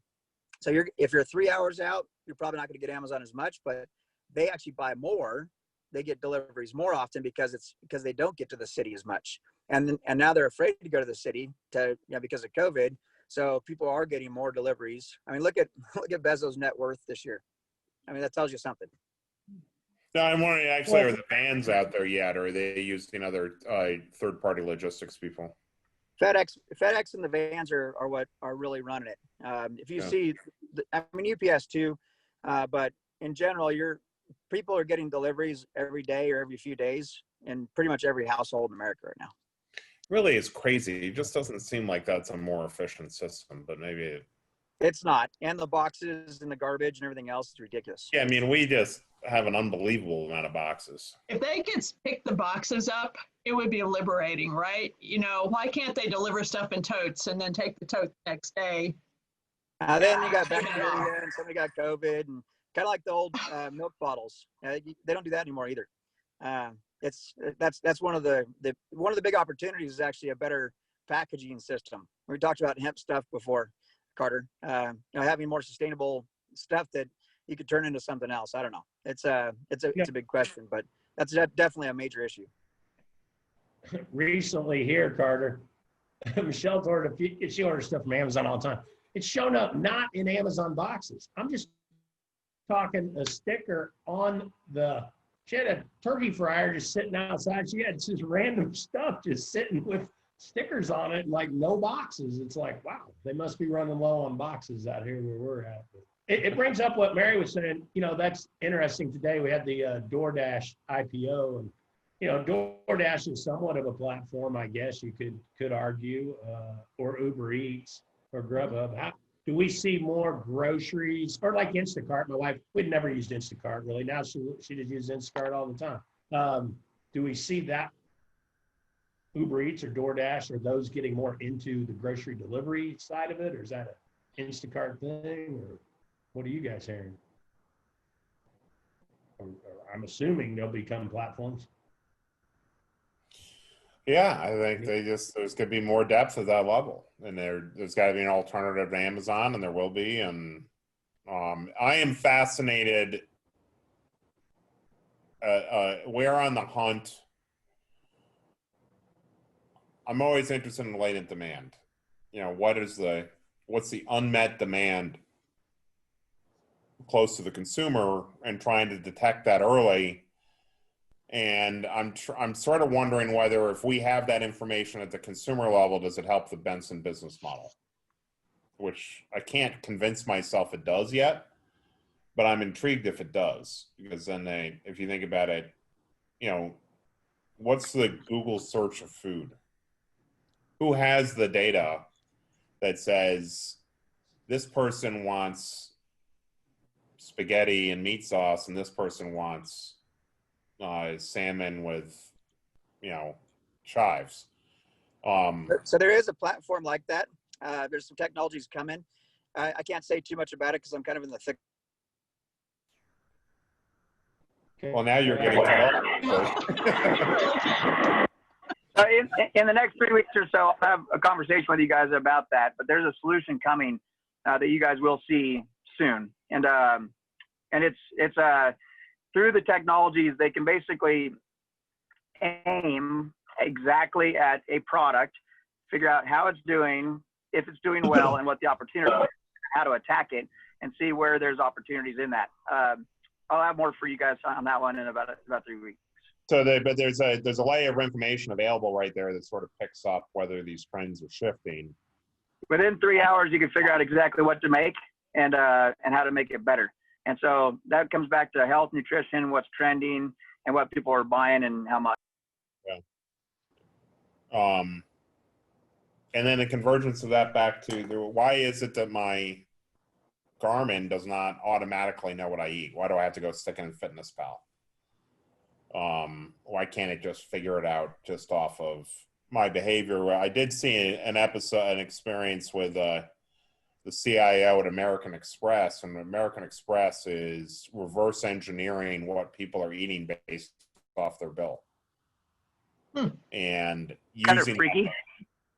[SPEAKER 5] So if you're 3 hours out, you're probably not going to get Amazon as much, but they actually buy more. They get deliveries more often because they don't get to the city as much. And now they're afraid to go to the city because of COVID. So people are getting more deliveries. I mean, look at Bezos' net worth this year. I mean, that tells you something.
[SPEAKER 4] No, I'm wondering, actually, are the vans out there yet, or are they using other third-party logistics people?
[SPEAKER 5] FedEx and the vans are what are really running it. If you see, UPS too, but in general, people are getting deliveries every day or every few days in pretty much every household in America right now.
[SPEAKER 4] Really, it's crazy. It just doesn't seem like that's a more efficient system, but maybe
[SPEAKER 5] it's not. And the boxes and the garbage and everything else is ridiculous.
[SPEAKER 4] Yeah, I mean, we just have an unbelievable amount of boxes.
[SPEAKER 3] If they could pick the boxes up, it would be liberating, right? Why can't they deliver stuff in totes and then take the tote the nenext day?
[SPEAKER 5] Then you got bacteria and somebody got COVID, and kind of like the old milk bottles. They don't do that anymore either. That's one of the big opportunities is actually a better packaging system. We talked about hemp stuff before, Carter. Having more sustainable stuff that you could turn into something else. I don't know. It's a big question, but that's definitely a major issue.
[SPEAKER 1] Recently here, Carter, Michelle she orders stuff from Amazon all the time. It's shown up not in Amazon boxes. I'm just talking a sticker on the she had a turkey fryer just sitting outside. She had just random stuff just sitting with stickers on it, like no boxes. It's like, wow, they must be running low on boxes out here where we're at. It brings up what Mary was saying. You know, that's interesting. Today we had the DoorDash IPO, and you know, DoorDash is somewhat of a platform, I guess you could argue, or Uber Eats or Grubhub. Do we see more groceries, or like Instacart? My wife, we'd never used Instacart really. Now she just uses Instacart all the time. Do we see that Uber Eats or DoorDash, are those getting more into the grocery delivery side of it, or is that an Instacart thing, or what are you guys hearing? Or I'm assuming they'll become platforms.
[SPEAKER 4] Yeah, I think there's going to be more depth at that level, and there's got to be an alternative to Amazon, and there will be. And I am fascinated. We're on the hunt. I'm always interested in latent demand. You know, what's the unmet demand close to the consumer, and trying to detect that early. And I'm sort of wondering whether, if we have that information at the consumer level, does it help the Benson business model? Which I can't convince myself it does yet, but I'm intrigued if it does, because then if you think about it, you know, what's the Google search of food? Who has the data that says this person wants spaghetti and meat sauce, and this person wants salmon with, you know, chives?
[SPEAKER 5] So there is a platform like that. There's some technologies coming. I can't say too much about it because I'm kind of in the thick.
[SPEAKER 4] Well, now you're getting
[SPEAKER 6] in the next 3 weeks or so, I'll have a conversation with you guys about that. But there's a solution coming that you guys will see soon, and it's through the technologies, they can basically aim exactly at a product, figure out how it's doing, if it's doing well, and what the opportunity is, how to attack it, and see where there's opportunities in that. I'll have more for you guys on that one in about 3 weeks.
[SPEAKER 4] So, but there's a layer of information available right there that sort of picks up whether these trends are shifting.
[SPEAKER 6] Within 3 hours, you can figure out exactly what to make and how to make it better. And so that comes back to health, nutrition, what's trending, and what people are buying and how much.
[SPEAKER 4] Yeah. And then the convergence of that back to why is it that my Garmin does not automatically know what I eat? Why do I have to go stick it in FitnessPal? Why can't it just figure it out just off of my behavior? I did see an experience with the CIO at American Express, and American Express is reverse engineering what people are eating based off their bill. And using
[SPEAKER 6] freaky.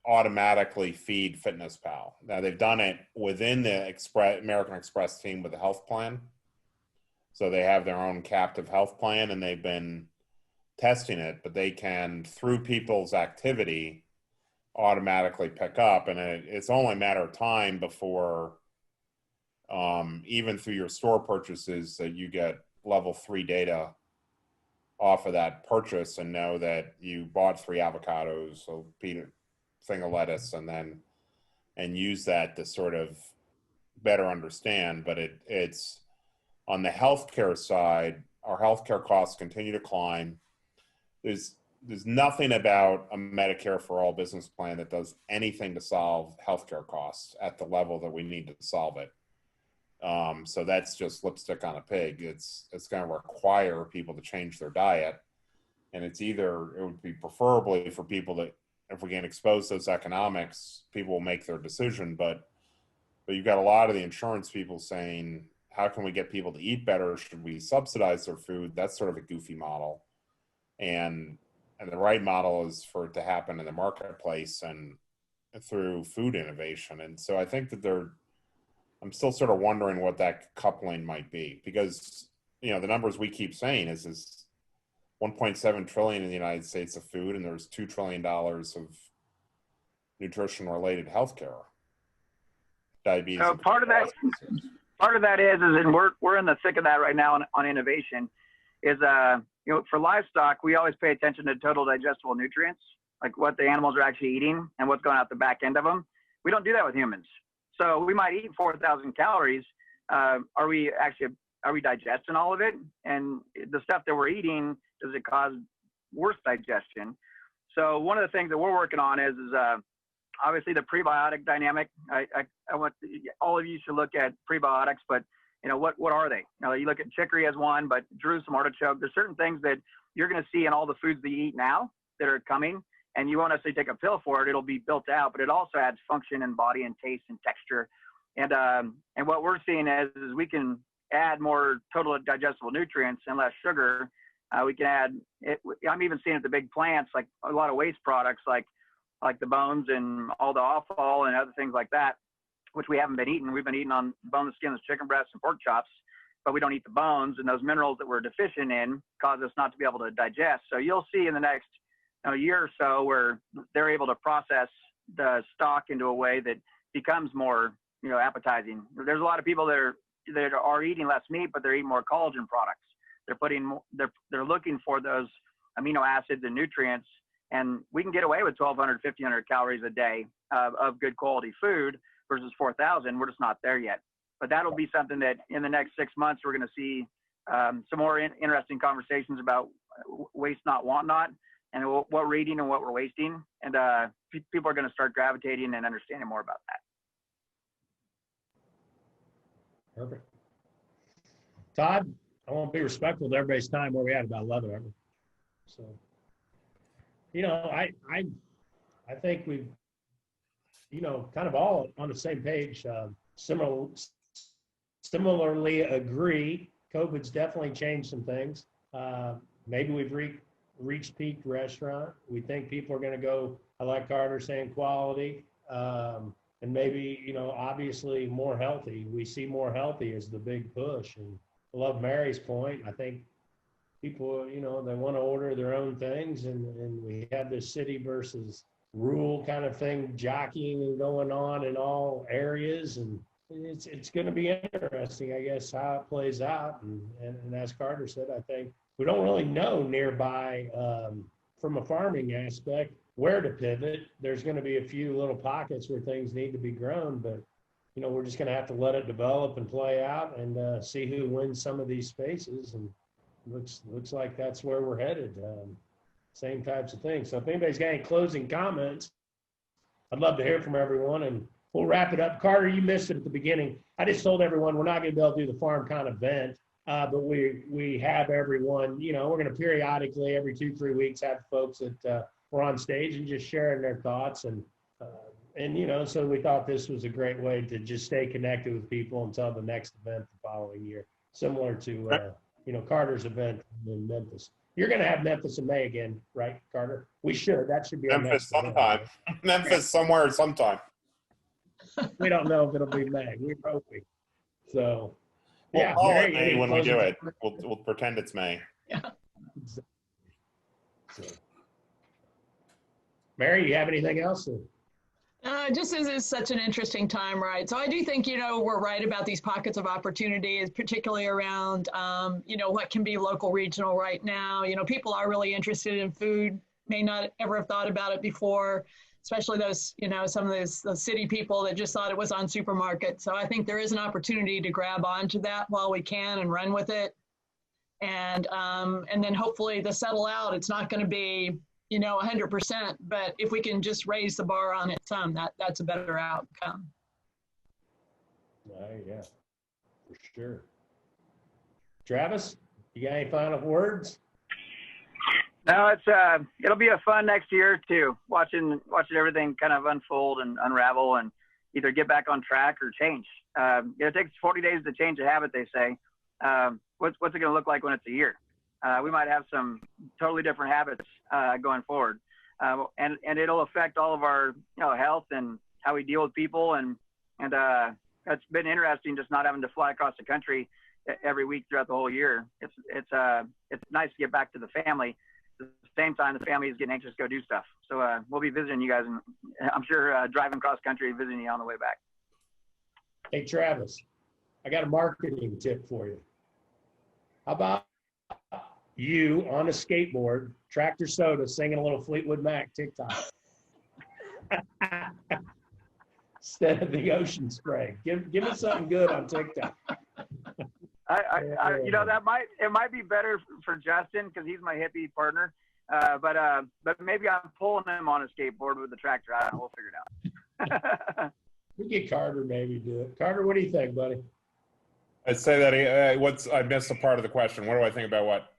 [SPEAKER 4] Automatically feed FitnessPal. Now they've done it within the American Express team with a health plan. So they have their own captive health plan, and they've been testing it, but they can, through people's activity, automatically pick up. And it's only a matter of time before, even through your store purchases, that you get level 3 data off of that purchase and know that you bought 3 avocados, a thing of lettuce, and use that to sort of better understand. But it's on the healthcare side, our healthcare costs continue to climb. There's nothing about a Medicare for All business plan that does anything to solve healthcare costs at the level that we need to solve it. So that's just lipstick on a pig. It's going to require people to change their diet, and it would be preferably for people that, if we can expose those economics, people will make their decision. But you've got a lot of the insurance people saying, how can we get people to eat better? Should we subsidize their food? That's sort of a goofy model. And the right model is for it to happen in the marketplace and through food innovation. And so I think that I'm still sort of wondering what that coupling might be, because, you know, the numbers we keep saying is 1.7 trillion in the United States of food, and there's $2 trillion of nutrition-related healthcare, diabetes.
[SPEAKER 6] So part of that is, and we're in the thick of that right now on innovation. Is for livestock, we always pay attention to total digestible nutrients, like what the animals are actually eating and what's going out the back end of them. We don't do that with humans. So we might eat 4,000 calories. Are we digesting all of it? And the stuff that we're eating, does it cause worse digestion? So one of the things that we're working on is obviously the prebiotic dynamic. I want all of you should look at prebiotics, but what are they? You look at chicory as one, but Jerusalem artichoke. There's certain things that you're going to see in all the foods that you eat now that are coming, and you won't necessarily take a pill for it. It'll be built out, but it also adds function and body and taste and texture. And what we're seeing is we can add more total digestible nutrients and less sugar. We can add it. I'm even seeing it the big plants, like a lot of waste products, like the bones and all the offal and other things like that, which we haven't been eating. We've been eating on boneless, skinless chicken breasts and pork chops, but we don't eat the bones, and those minerals that we're deficient in cause us not to be able to digest. So you'll see in the next year or so where they're able to process the stock into a way that becomes more appetizing. There's a lot of people that are eating less meat, but they're eating more collagen products. They're looking for those amino acids and nutrients, and we can get away with 1,200, 1,500 calories a day of good quality food versus 4,000. We're just not there yet. But that'll be something that in the next 6 months we're going to see some more interesting conversations about waste not, want not, and what we're eating and what we're wasting. And people are going to start gravitating and understanding more about that.
[SPEAKER 1] Perfect. Todd, I want to be respectful of everybody's time. Where we at? About 11, aren't we? So, I think we've, kind of all on the same page. Similarly agree. COVID's definitely changed some things. Maybe we've reached peak restaurant. We think people are going to go, I like Carter saying, quality. And maybe, obviously more healthy. We see more healthy as the big push. And I love Mary's point. I think people, they want to order their own things. And we have this city versus rural kind of thing jockeying and going on in all areas. And it's going to be interesting, I guess, how it plays out. And as Carter said, I think we don't really know nearby from a farming aspect where to pivot. There's going to be a few little pockets where things need to be grown, but we're just going to have to let it develop and play out and see who wins some of these spaces. And looks like that's where we're headed. Same types of things. So if anybody's got any closing comments, I'd love to hear from everyone, and we'll wrap it up. Carter, you missed it at the beginning. I just told everyone we're not going to be able to do the FarmCon event, but we have everyone. We're going to periodically, every 2-3 weeks, have folks that were on stage and just sharing their thoughts, and so we thought this was a great way to just stay connected with people until the next event the following year, similar to Carter's event in Memphis. You're going to have Memphis in May again, right, Carter? We should. That should be
[SPEAKER 4] Memphis sometime. Memphis somewhere sometime.
[SPEAKER 1] We don't know if it'll be May. We're hoping. So,
[SPEAKER 4] we'll call it May when we do it. We'll pretend it's May.
[SPEAKER 3] Yeah.
[SPEAKER 1] So, Mary, you have anything else?
[SPEAKER 3] Just as it's such an interesting time, right? So I do think, we're right about these pockets of opportunity, particularly around, what can be local, regional right now. People are really interested in food, may not ever have thought about it before, especially those, some of those city people that just thought it was on supermarkets. So I think there is an opportunity to grab onto that while we can and run with it. And then hopefully to settle out, it's not going to be 100%, but if we can just raise the bar on it some, that's a better outcome.
[SPEAKER 1] Yeah, for sure. Travis, you got any final words?
[SPEAKER 6] No, it'll be a fun next year too, watching everything kind of unfold and unravel and either get back on track or change. It takes 40 days to change a habit, they say. What's it going to look like when it's a year? We might have some totally different habits going forward, and it'll affect all of our health and how we deal with people, and it's been interesting just not having to fly across the country every week throughout the whole year. It's nice to get back to the family. At the same time, the family is getting anxious to go do stuff. So we'll be visiting you guys, and I'm sure driving cross country, visiting you on the way back.
[SPEAKER 1] Hey Travis, I got a marketing tip for you. How about you on a skateboard, Tractor Soda, singing a little Fleetwood Mac TikTok. Instead of the ocean spray. Give us something good on TikTok.
[SPEAKER 6] You know, it might be better for Justin because he's my hippie partner. But maybe I'm pulling him on a skateboard with the tractor. I don't know. We'll figure it out.
[SPEAKER 1] We get Carter maybe do it. Carter, what do you think, buddy?
[SPEAKER 4] I'd say that I missed a part of the question. What do I think about what?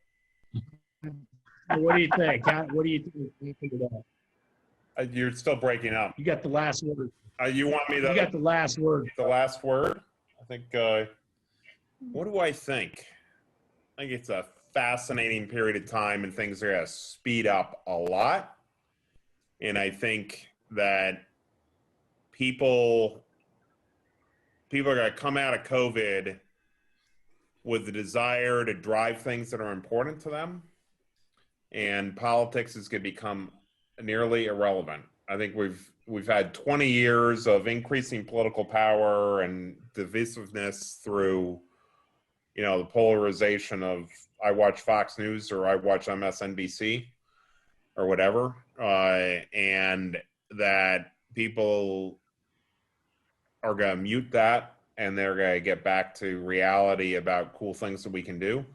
[SPEAKER 1] What do you think? What do you think of that?
[SPEAKER 4] You're still breaking up.
[SPEAKER 1] You got the last word.
[SPEAKER 4] You want me to?
[SPEAKER 1] You got the last word.
[SPEAKER 4] The last word? I think, what do I think? I think it's a fascinating period of time and things are going to speed up a lot. And I think that people are going to come out of COVID with the desire to drive things that are important to them. And politics is going to become nearly irrelevant. I think we've had 20 years of increasing political power and divisiveness through, you know, the polarization of I watch Fox News or I watch MSNBC or whatever, and that people are going to mute that and they're going to get back to reality about cool things that we can do.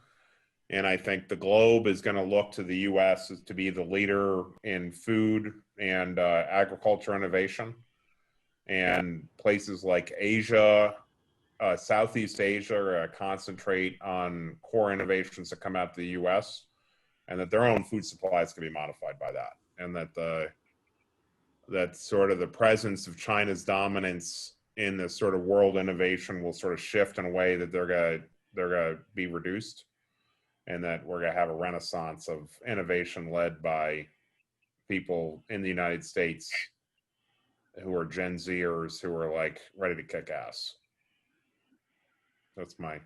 [SPEAKER 4] And I think the globe is going to look to the U.S. to be the leader in food and agriculture innovation. And places like Asia, Southeast Asia, are going to concentrate on core innovations that come out to the U.S. and that their own food supply is going to be modified by that. And that sort of the presence of China's dominance in this sort of world innovation will sort of shift in a way that they're going to be reduced. And that we're going to have a renaissance of innovation led by people in the United States who are Gen Zers who are like ready to kick ass. That's my.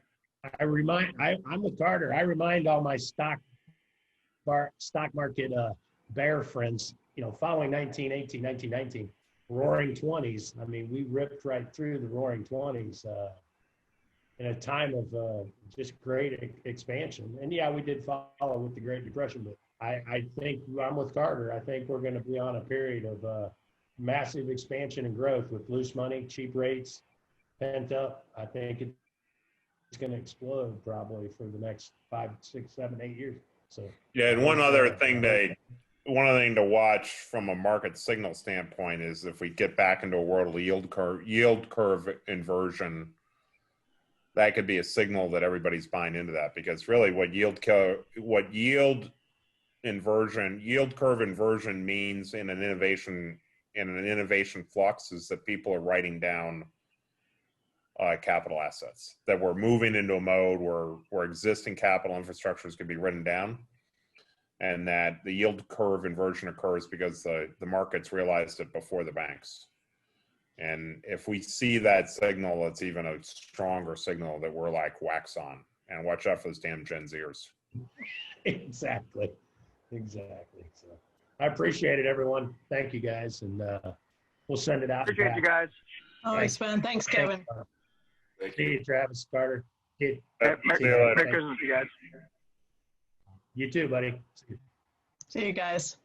[SPEAKER 1] I'm with Carter. I remind all my stock market bear friends, you know, following 1918, 1919, roaring 20s. I mean, we ripped right through the roaring 20s. In a time of just great expansion. And yeah, we did follow with the Great Depression, but I think I'm with Carter. I think we're going to be on a period of massive expansion and growth with loose money, cheap rates, pent up. I think it's going to explode probably for the next 5, 6, 7, 8 years. So
[SPEAKER 4] yeah, and one other thing to watch from a market signal standpoint is if we get back into a world of yield curve inversion, that could be a signal that everybody's buying into that, because really what yield curve inversion means in an innovation flux is that people are writing down capital assets, that we're moving into a mode where existing capital infrastructure is going to be written down, and that the yield curve inversion occurs because the markets realized it before the banks. And if we see that signal, it's even a stronger signal that we're like wax on. And watch out for those damn Gen Zers.
[SPEAKER 1] Exactly. So I appreciate it, everyone. Thank you, guys. And we'll send it out.
[SPEAKER 6] Appreciate you guys.
[SPEAKER 3] Always fun. Thanks, Kevin.
[SPEAKER 2] Thank
[SPEAKER 1] See
[SPEAKER 2] you.
[SPEAKER 1] you, Travis, Carter.
[SPEAKER 6] Merry Christmas, you guys.
[SPEAKER 1] You too, buddy.
[SPEAKER 3] See you guys.